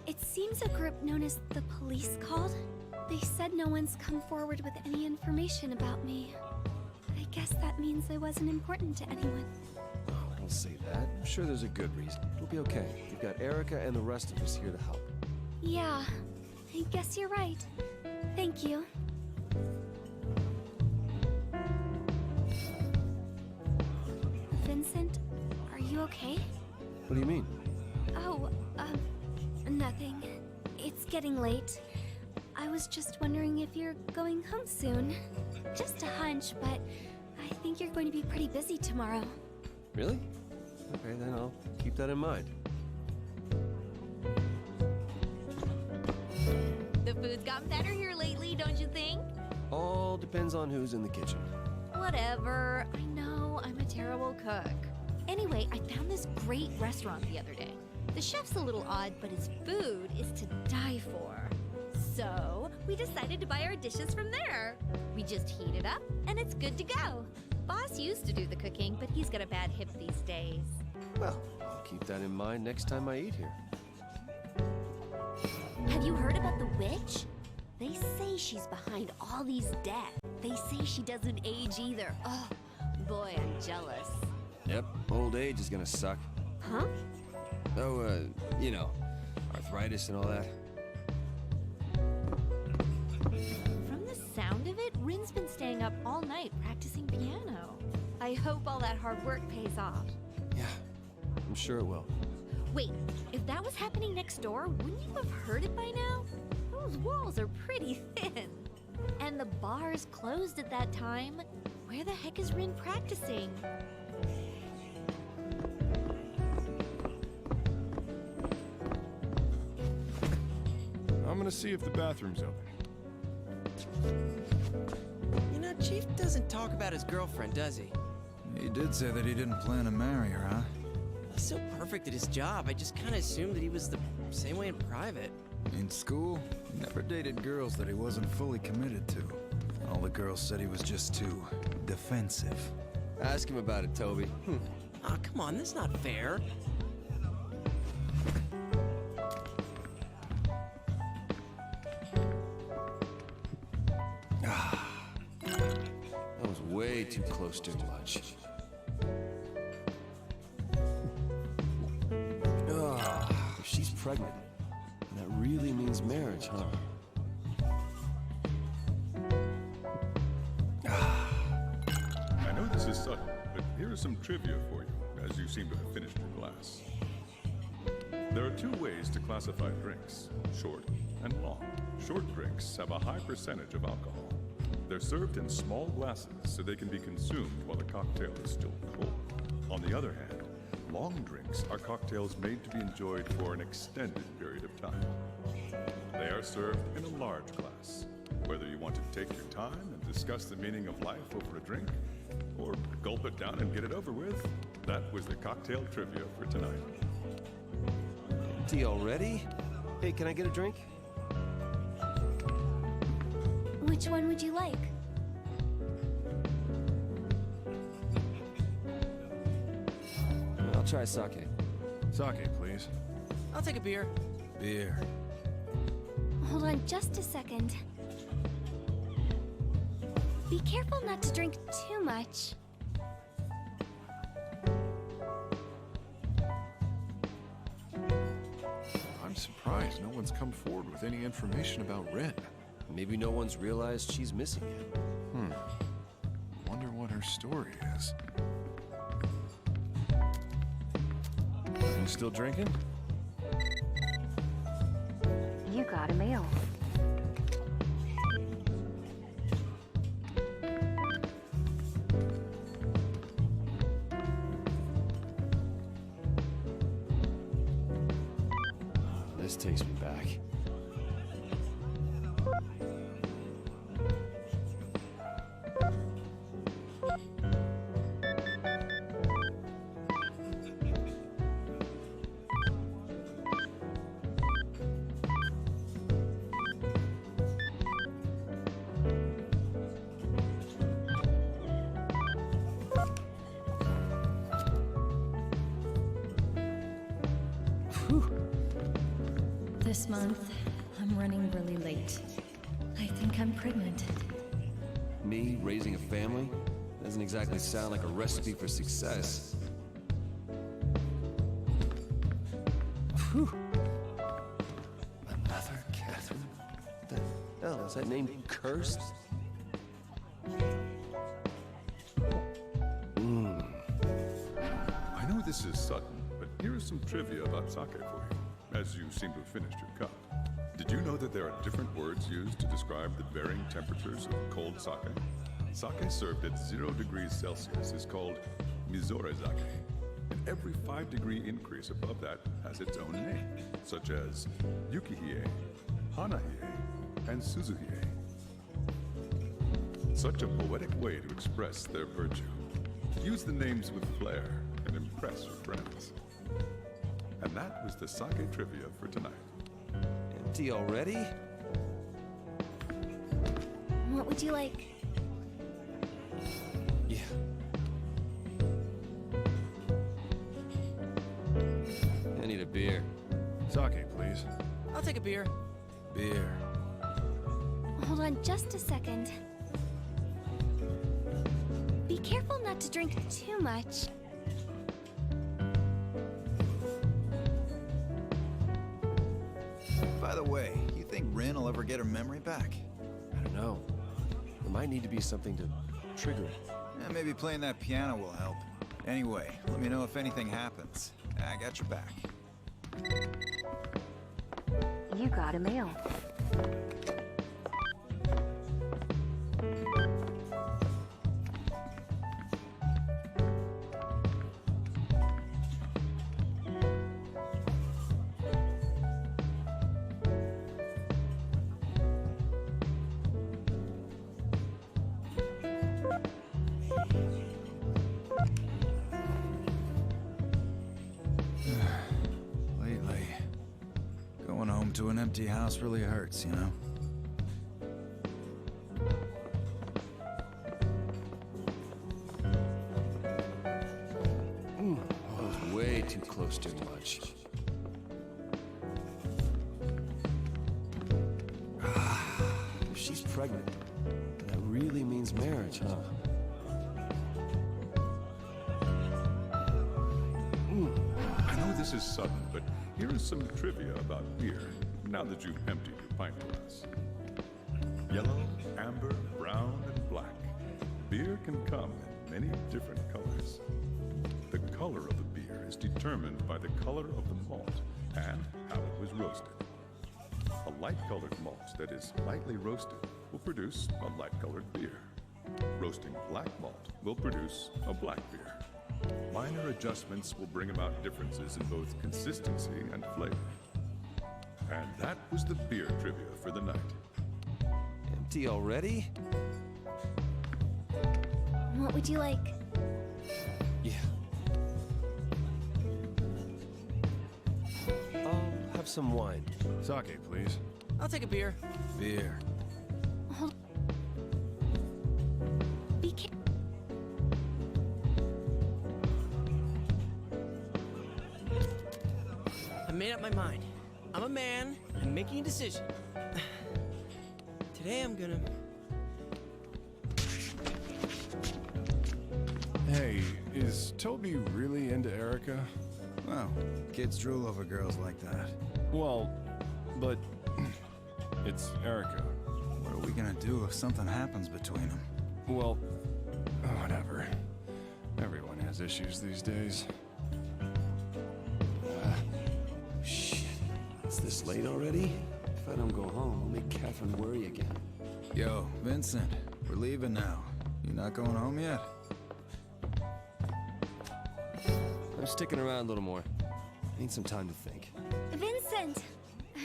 It seems a group known as the police called. They said no one's come forward with any information about me. I guess that means I wasn't important to anyone. Oh, don't say that. I'm sure there's a good reason. It'll be okay. We've got Erica and the rest of us here to help. Yeah, I guess you're right. Thank you. Vincent, are you okay? What do you mean? Oh, nothing. It's getting late. I was just wondering if you're going home soon. Just a hunch, but I think you're going to be pretty busy tomorrow. Really? Okay, then I'll keep that in mind. The food's gotten better here lately, don't you think? All depends on who's in the kitchen. Whatever. I know I'm a terrible cook. Anyway, I found this great restaurant the other day. The chef's a little odd, but his food is to die for. So, we decided to buy our dishes from there. We just heat it up, and it's good to go. Boss used to do the cooking, but he's got a bad hip these days. Well, I'll keep that in mind next time I eat here. Have you heard about the witch? They say she's behind all these deaths. They say she doesn't age either. Oh, boy, I'm jealous. Yep, old age is gonna suck. Huh? Oh, you know, arthritis and all that. From the sound of it, Rin's been staying up all night practicing piano. I hope all that hard work pays off. Yeah, I'm sure it will. Wait, if that was happening next door, wouldn't you have heard it by now? Those walls are pretty thin. And the bar's closed at that time. Where the heck is Rin practicing? I'm gonna see if the bathroom's open. You know, Chief doesn't talk about his girlfriend, does he? He did say that he didn't plan to marry her, huh? He's so perfect at his job, I just kind of assumed that he was the same way in private. In school, he never dated girls that he wasn't fully committed to. All the girls said he was just too defensive. Ask him about it, Toby. Aw, come on, that's not fair. That was way too close to lunch. If she's pregnant, that really means marriage, huh? I know this is sudden, but here is some trivia for you, as you seem to have finished your glass. There are two ways to classify drinks, short and long. Short drinks have a high percentage of alcohol. They're served in small glasses so they can be consumed while the cocktail is still cold. On the other hand, long drinks are cocktails made to be enjoyed for an extended period of time. They are served in a large glass. Whether you want to take your time and discuss the meaning of life over a drink, or gulp it down and get it over with, that was the cocktail trivia for tonight. Tea already? Hey, can I get a drink? Which one would you like? I'll try sake. Sake, please. I'll take a beer. Beer. Hold on just a second. Be careful not to drink too much. I'm surprised no one's come forward with any information about Ren. Maybe no one's realized she's missing yet. Wonder what her story is. You still drinking? You got a mail. This takes me back. This month, I'm running really late. I think I'm pregnant. Me raising a family? Doesn't exactly sound like a recipe for success. Whew. Another Katherine? What the hell? Is that name cursed? I know this is sudden, but here is some trivia about sake for you, as you seem to have finished your cup. Did you know that there are different words used to describe the varying temperatures of cold sake? Sake served at 0 degrees Celsius is called Mizorezake, and every 5-degree increase above that has its own name, such as Yukihie, Hanahie, and Suzuhie. Such a poetic way to express their virtue. Use the names with flair and impress your friends. And that was the sake trivia for tonight. Empty already? What would you like? Yeah. I need a beer. Sake, please. I'll take a beer. Beer. Hold on just a second. Be careful not to drink too much. By the way, you think Rin will ever get her memory back? I don't know. There might need to be something to trigger it. Yeah, maybe playing that piano will help. Anyway, let me know if anything happens. I got your back. You got a mail. to an empty house really hurts, you know? I was way too close to much. If she's pregnant, that really means marriage, huh? I know this is sudden, but here is some trivia about beer, now that you've emptied your pint glass. Yellow, amber, brown, and black. Beer can come in many different colors. The color of the beer is determined by the color of the malt and how it was roasted. A light-colored malt that is lightly roasted will produce a light-colored beer. Roasting black malt will produce a black beer. Minor adjustments will bring about differences in both consistency and flavor. And that was the beer trivia for the night. Empty already? What would you like? Yeah. I'll have some wine. Sake, please. I'll take a beer. Beer. Be careful. I made up my mind. I'm a man. I'm making a decision. Today I'm gonna... Hey, is Toby really into Erica? Well, kids drool over girls like that. Well, but it's Erica. What are we gonna do if something happens between them? Well, whatever. Everyone has issues these days. Shit. It's this late already? If I don't go home, I'll make Katherine worry again. Yo, Vincent, we're leaving now. You not going home yet? I'm sticking around a little more. I need some time to think. Vincent!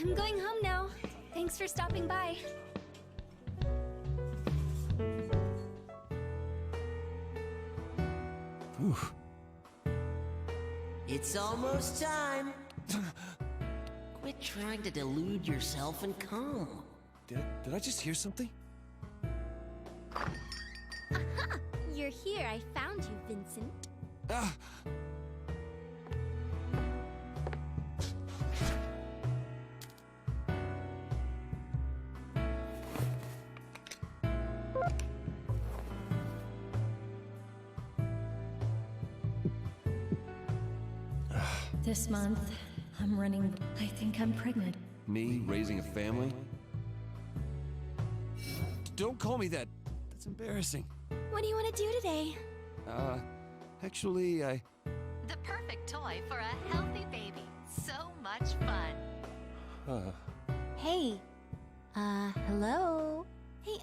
I'm going home now. Thanks for stopping by. Oof. It's almost time. Quit trying to delude yourself and come. Did I just hear something? Aha! You're here. I found you, Vincent. Ah! This month, I'm running. I think I'm pregnant. Me raising a family? Don't call me that. That's embarrassing. What do you want to do today? Actually, I... The perfect toy for a healthy baby. So much fun. Hey. Hello? Hey,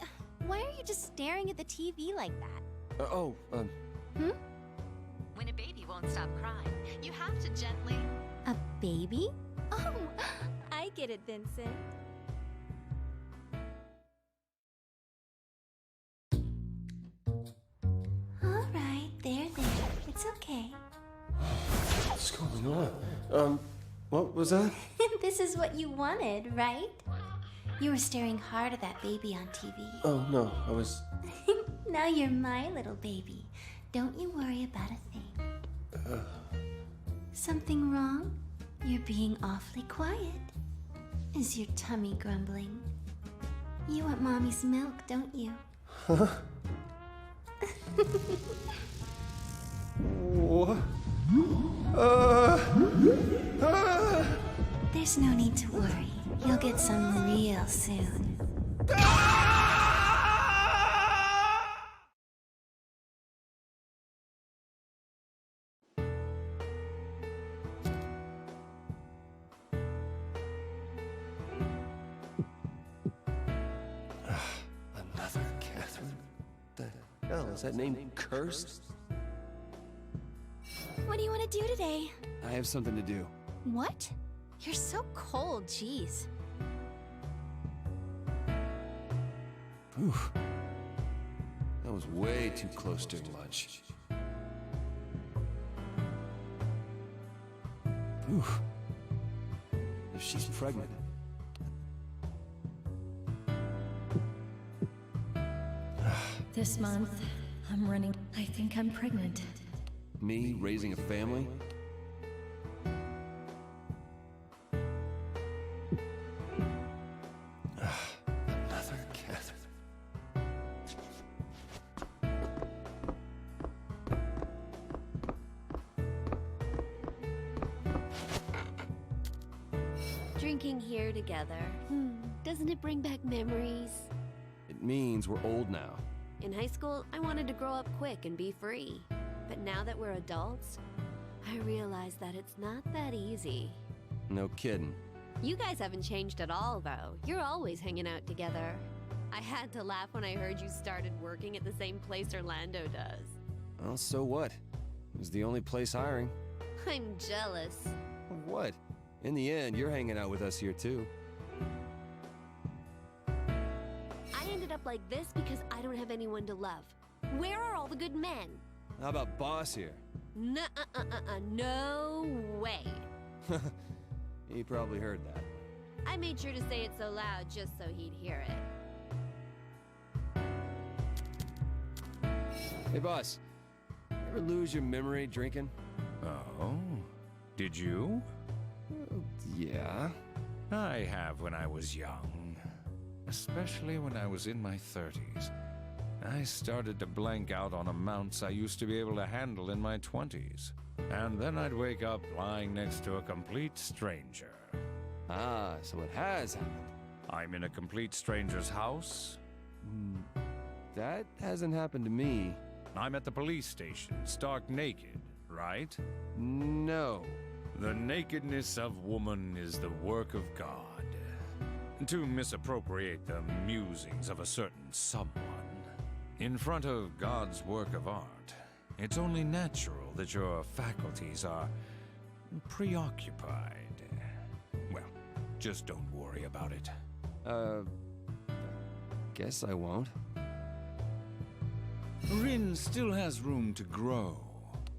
why are you just staring at the TV like that? Hmm? When a baby won't stop crying, you have to gently... A baby? Oh, I get it, Vincent. All right, there. It's okay. What's going on? What was that? This is what you wanted, right? You were staring hard at that baby on TV. Oh, no, I was... Now you're my little baby. Don't you worry about a thing. Something wrong? You're being awfully quiet. Is your tummy grumbling? You want mommy's milk, don't you? Huh? What? There's no need to worry. You'll get some real soon. Another Katherine? The hell, is that name cursed? What do you want to do today? I have something to do. What? You're so cold, jeez. Oof. That was way too close to much. Oof. If she's pregnant, This month, I'm running. I think I'm pregnant. Me raising a family? Another Katherine. Drinking here together. Doesn't it bring back memories? It means we're old now. In high school, I wanted to grow up quick and be free. But now that we're adults, I realize that it's not that easy. No kidding. You guys haven't changed at all, though. You're always hanging out together. I had to laugh when I heard you started working at the same place Orlando does. Well, so what? It was the only place hiring. I'm jealous. Of what? In the end, you're hanging out with us here too. I ended up like this because I don't have anyone to love. Where are all the good men? How about Boss here? No way. He probably heard that. I made sure to say it so loud just so he'd hear it. Hey, Boss. Ever lose your memory drinking? Oh, did you? Yeah. I have when I was young. Especially when I was in my 30s. I started to blank out on amounts I used to be able to handle in my 20s. And then I'd wake up lying next to a complete stranger. Ah, so it has happened. I'm in a complete stranger's house. That hasn't happened to me. I'm at the police station, stark naked, right? No. The nakedness of woman is the work of God. To misappropriate the musings of a certain someone. In front of God's work of art, it's only natural that your faculties are preoccupied. Well, just don't worry about it. Guess I won't. Rin still has room to grow.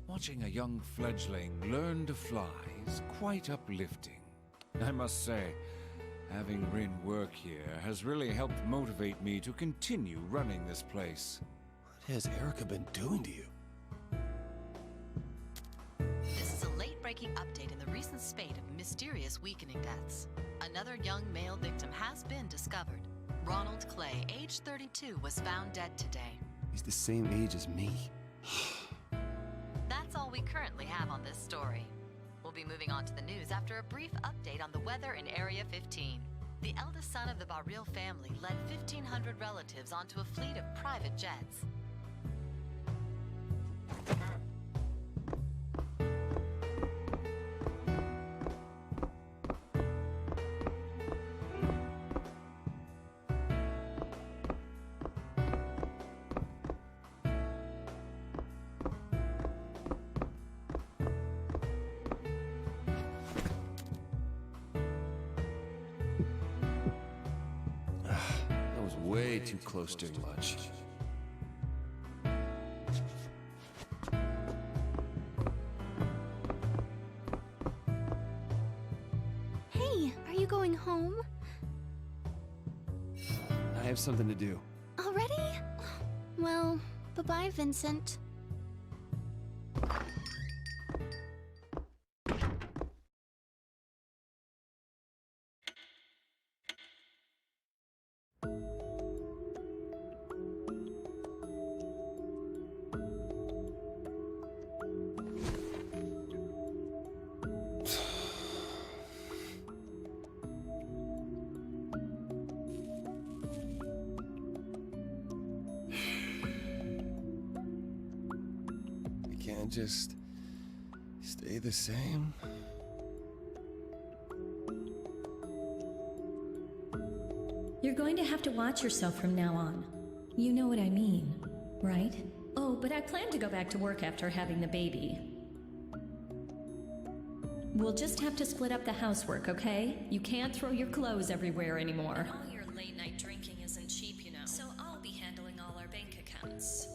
Watching a young fledgling learn to fly is quite uplifting. I must say, having Rin work here has really helped motivate me to continue running this place. What has Erica been doing to you? This is a late-breaking update in the recent spate of mysterious weakening deaths. Another young male victim has been discovered. Ronald Clay, age 32, was found dead today. He's the same age as me. That's all we currently have on this story. We'll be moving on to the news after a brief update on the weather in Area 15. The eldest son of the Barril family led 1,500 relatives onto a fleet of private jets. Way too close during lunch. Hey, are you going home? I have something to do. Already? Well, bye-bye, Vincent. Can't just stay the same. You're going to have to watch yourself from now on. You know what I mean, right? Oh, but I plan to go back to work after having the baby. We'll just have to split up the housework, okay? You can't throw your clothes everywhere anymore. And all your late-night drinking isn't cheap, you know. So I'll be handling all our bank accounts.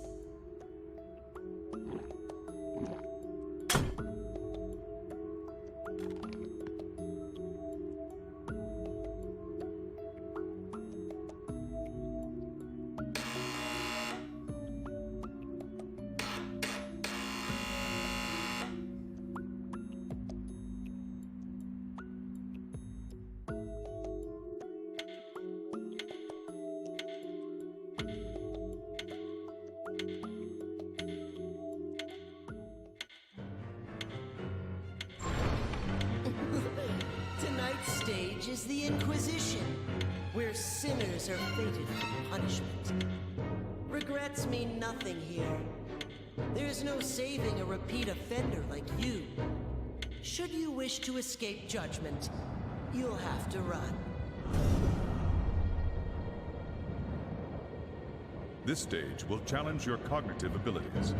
is the Inquisition, where sinners are fated for punishment. Regrets mean nothing here. There's no saving a repeat offender like you. Should you wish to escape judgment, you'll have to run. This stage will challenge your cognitive abilities.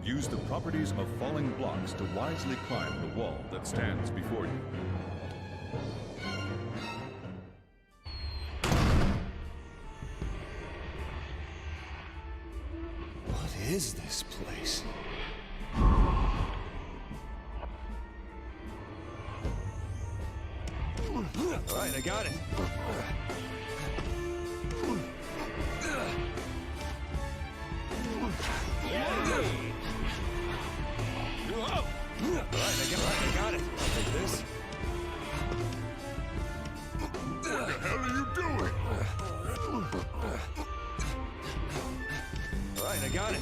Use the properties of falling blocks to wisely climb the wall that stands before you. What is this place? All right, I got it. I got it. I'll take this. What the hell are you doing? All right, I got it.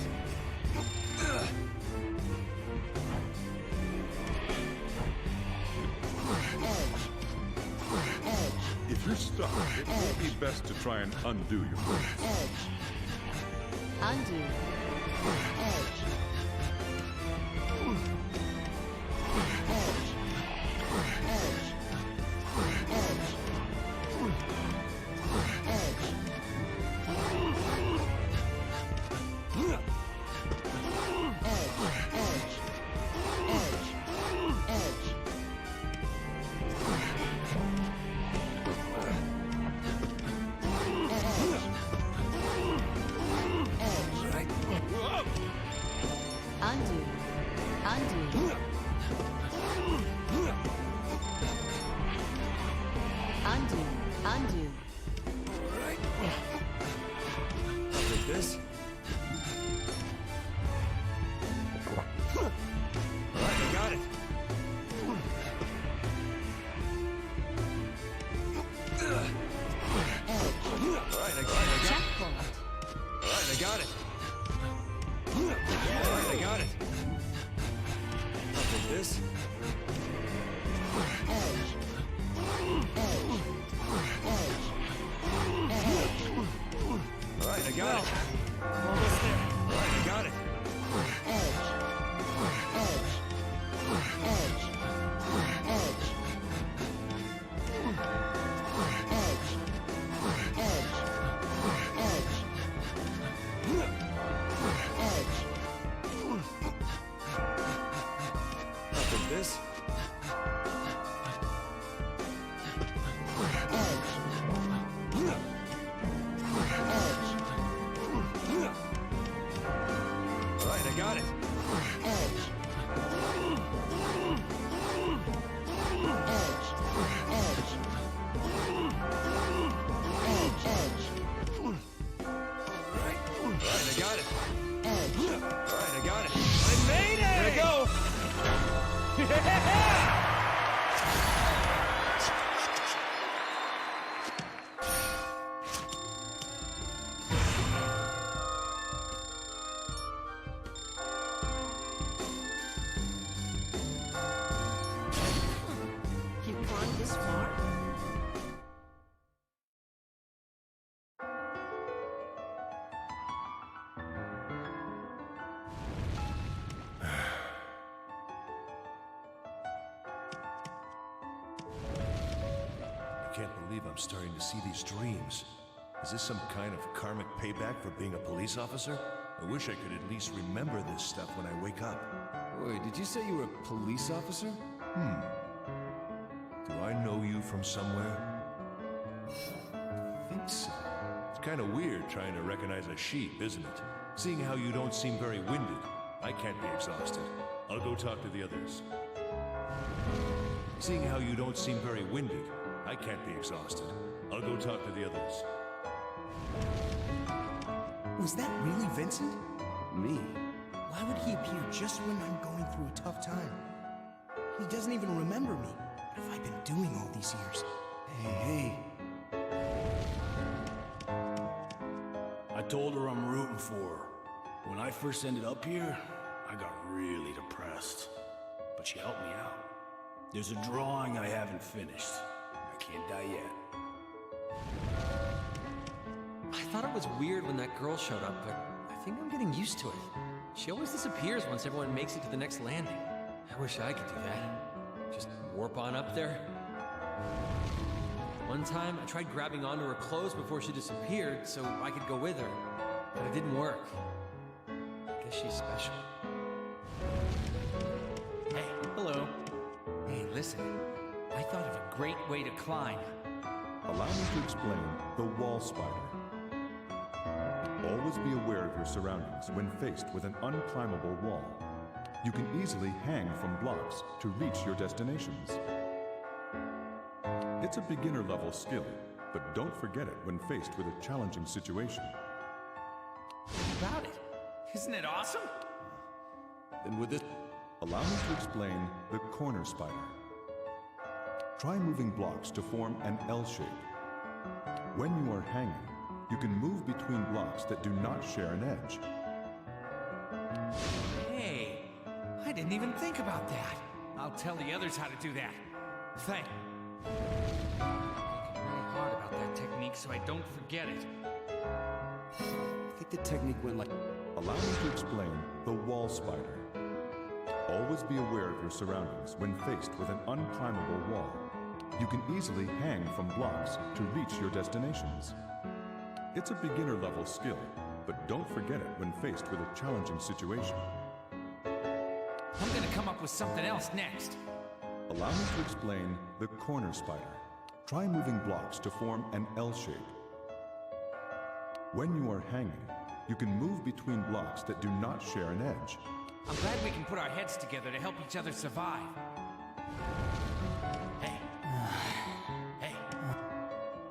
If you're stuck, it will be best to try and undo your move. Undo. Edge. I can't believe I'm starting to see these dreams. Is this some kind of karmic payback for being a police officer? I wish I could at least remember this stuff when I wake up. Wait, did you say you were a police officer? Do I know you from somewhere? I think so. It's kind of weird trying to recognize a sheep, isn't it? Seeing how you don't seem very winded. I can't be exhausted. I'll go talk to the others. Seeing how you don't seem very winded. I can't be exhausted. I'll go talk to the others. Was that really Vincent? Me? Why would he appear just when I'm going through a tough time? He doesn't even remember me. What have I been doing all these years? Hey. I told her I'm rooting for her. When I first ended up here, I got really depressed. But she helped me out. There's a drawing I haven't finished. I can't die yet. I thought it was weird when that girl showed up, but I think I'm getting used to it. She always disappears once everyone makes it to the next landing. I wish I could do that. Just warp on up there. One time, I tried grabbing onto her clothes before she disappeared so I could go with her, but it didn't work. I guess she's special. Hey. Hello. Hey, listen. I thought of a great way to climb. Allow me to explain the wall spider. Always be aware of your surroundings when faced with an unclimbable wall. You can easily hang from blocks to reach your destinations. It's a beginner-level skill, but don't forget it when faced with a challenging situation. About it. Isn't it awesome? Then with this, allow me to explain the corner spider. Try moving blocks to form an L shape. When you are hanging, you can move between blocks that do not share an edge. Hey, I didn't even think about that. I'll tell the others how to do that. Thank you. Thinking really hard about that technique so I don't forget it. I think the technique went like... Allow me to explain the wall spider. Always be aware of your surroundings when faced with an unclimbable wall. You can easily hang from blocks to reach your destinations. It's a beginner-level skill, but don't forget it when faced with a challenging situation. I'm gonna come up with something else next. Allow me to explain the corner spider. Try moving blocks to form an L shape. When you are hanging, you can move between blocks that do not share an edge. I'm glad we can put our heads together to help each other survive. Hey. Hey.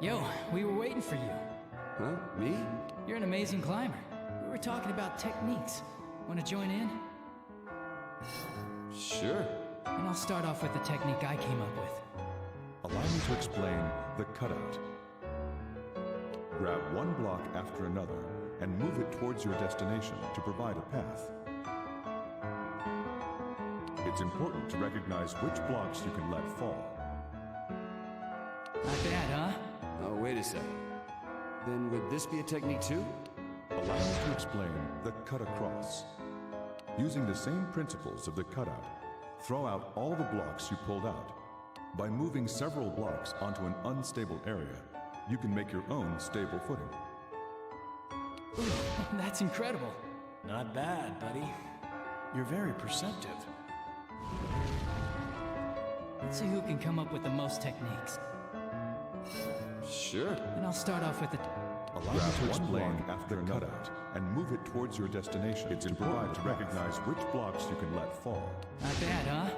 Yo, we were waiting for you. Huh? Me? You're an amazing climber. We were talking about techniques. Want to join in? Sure. And I'll start off with the technique I came up with. Allow me to explain the cutout. Grab one block after another and move it towards your destination to provide a path. It's important to recognize which blocks you can let fall. Not bad, huh? Oh, wait a second. Then would this be a technique too? Allow me to explain the cut across. Using the same principles of the cutout, throw out all the blocks you pulled out. By moving several blocks onto an unstable area, you can make your own stable footing. Ooh, that's incredible. Not bad, buddy. You're very perceptive. Let's see who can come up with the most techniques. Sure. And I'll start off with the... Allow me to explain after the cutout and move it towards your destination. It's important to recognize which blocks you can let fall. Not bad, huh?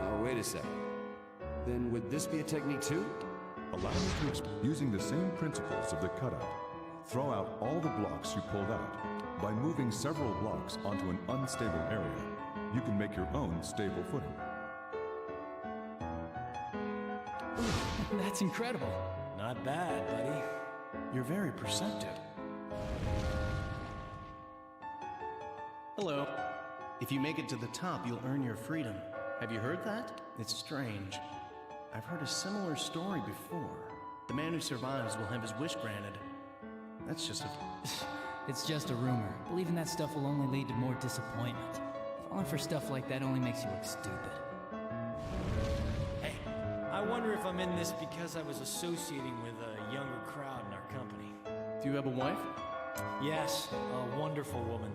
Oh, wait a second. Then would this be a technique too? Allow me to using the same principles of the cutout, throw out all the blocks you pulled out. By moving several blocks onto an unstable area, you can make your own stable footing. Ooh, that's incredible. Not bad, buddy. You're very perceptive. Hello. If you make it to the top, you'll earn your freedom. Have you heard that? It's strange. I've heard a similar story before. The man who survives will have his wish granted. That's just a... It's just a rumor. Believing that stuff will only lead to more disappointment. Falling for stuff like that only makes you look stupid. Hey, I wonder if I'm in this because I was associating with a younger crowd in our company. Do you have a wife? Yes, a wonderful woman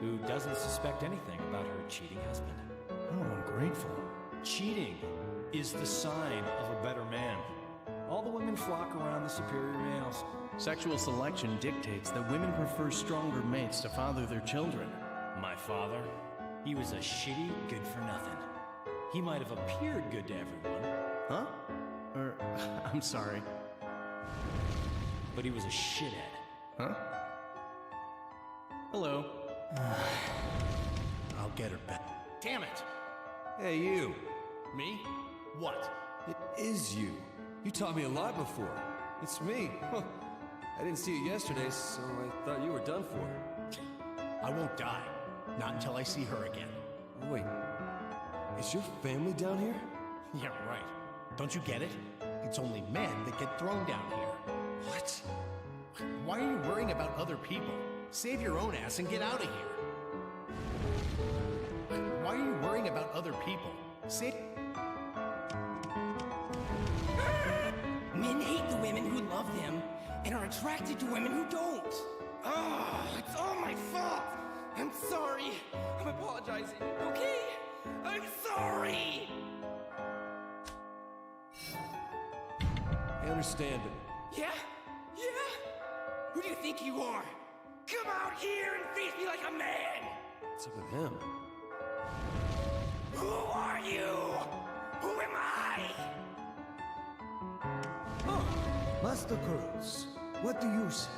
who doesn't suspect anything about her cheating husband. Oh, ungrateful. Cheating is the sign of a better man. All the women flock around the superior males. Sexual selection dictates that women prefer stronger mates to father their children. My father, he was a shitty good-for-nothing. He might have appeared good to everyone. Huh? I'm sorry. But he was a shithead. Huh? Hello. I'll get her back. Damn it! Hey, you. Me? What? It is you. You taught me a lot before. It's me. I didn't see you yesterday, so I thought you were done for. I won't die. Not until I see her again. Wait. Is your family down here? Yeah, right. Don't you get it? It's only men that get thrown down here. What? Why are you worrying about other people? Save your own ass and get out of here. Why are you worrying about other people? Men hate the women who love them and are attracted to women who don't. Ah, it's all my fault. I'm sorry. I'm apologizing, okay? I'm sorry. I understand it. Yeah? Yeah? Who do you think you are? Come out here and face me like a man! What's up with him? Who are you? Who am I? Master Kurls, what do you see?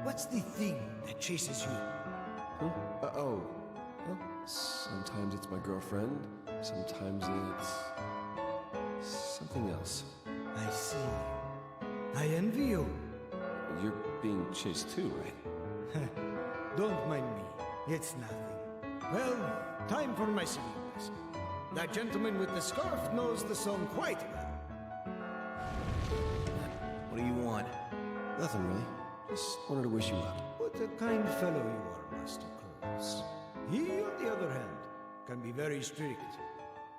What's the thing that chases you? Huh? Oh. Well, sometimes it's my girlfriend. Sometimes it's something else. I see. I envy you. You're being chased too, right? Don't mind me. It's nothing. Well, time for my singing lesson. That gentleman with the scarf knows the song quite well. What do you want? Nothing really. Just wanted to wish you luck. What a kind fellow you are, Master Kurls. He, on the other hand, can be very strict.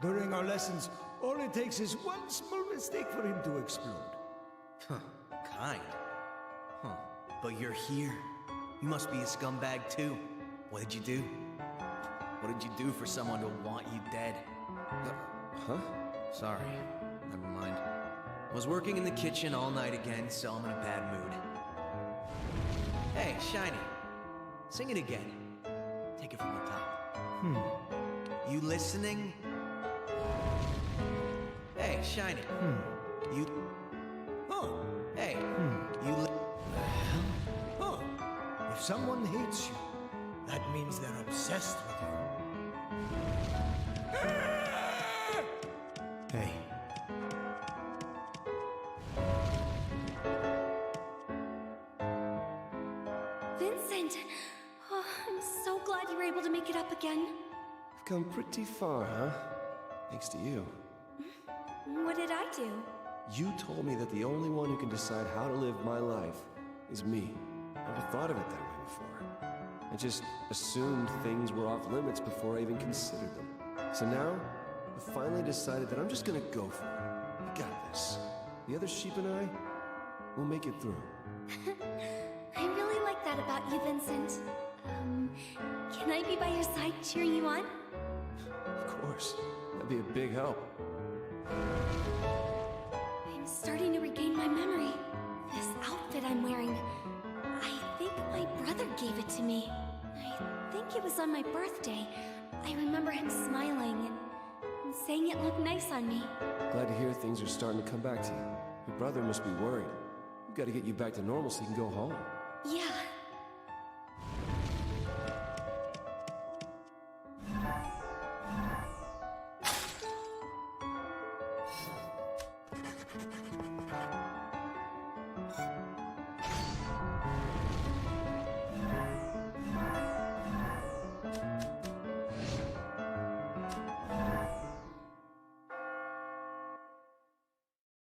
During our lessons, all it takes is one small mistake for him to explode. Huh. Kind. Huh. But you're here. You must be a scumbag too. What did you do? What did you do for someone to want you dead? Huh? Sorry. Never mind. Was working in the kitchen all night again, so I'm in a bad mood. Hey, Shiny. Sing it again. Take it from the top. You listening? Hey, Shiny. You... Oh. Hey. You Huh. If someone hates you, that means they're obsessed with you. Hey. Vincent! Oh, I'm so glad you were able to make it up again. I've come pretty far, huh? Thanks to you. What did I do? You told me that the only one who can decide how to live my life is me. I never thought of it that way before. I just assumed things were off limits before I even considered them. So now, I finally decided that I'm just gonna go for it. I got this. The other sheep and I, we'll make it through. I really like that about you, Vincent. Can I be by your side cheering you on? Of course. That'd be a big help. I'm starting to regain my memory. This outfit I'm wearing, I think my brother gave it to me. I think it was on my birthday. I remember him smiling and saying it looked nice on me. Glad to hear things are starting to come back to you. Your brother must be worried. We've got to get you back to normal so you can go home. Yeah,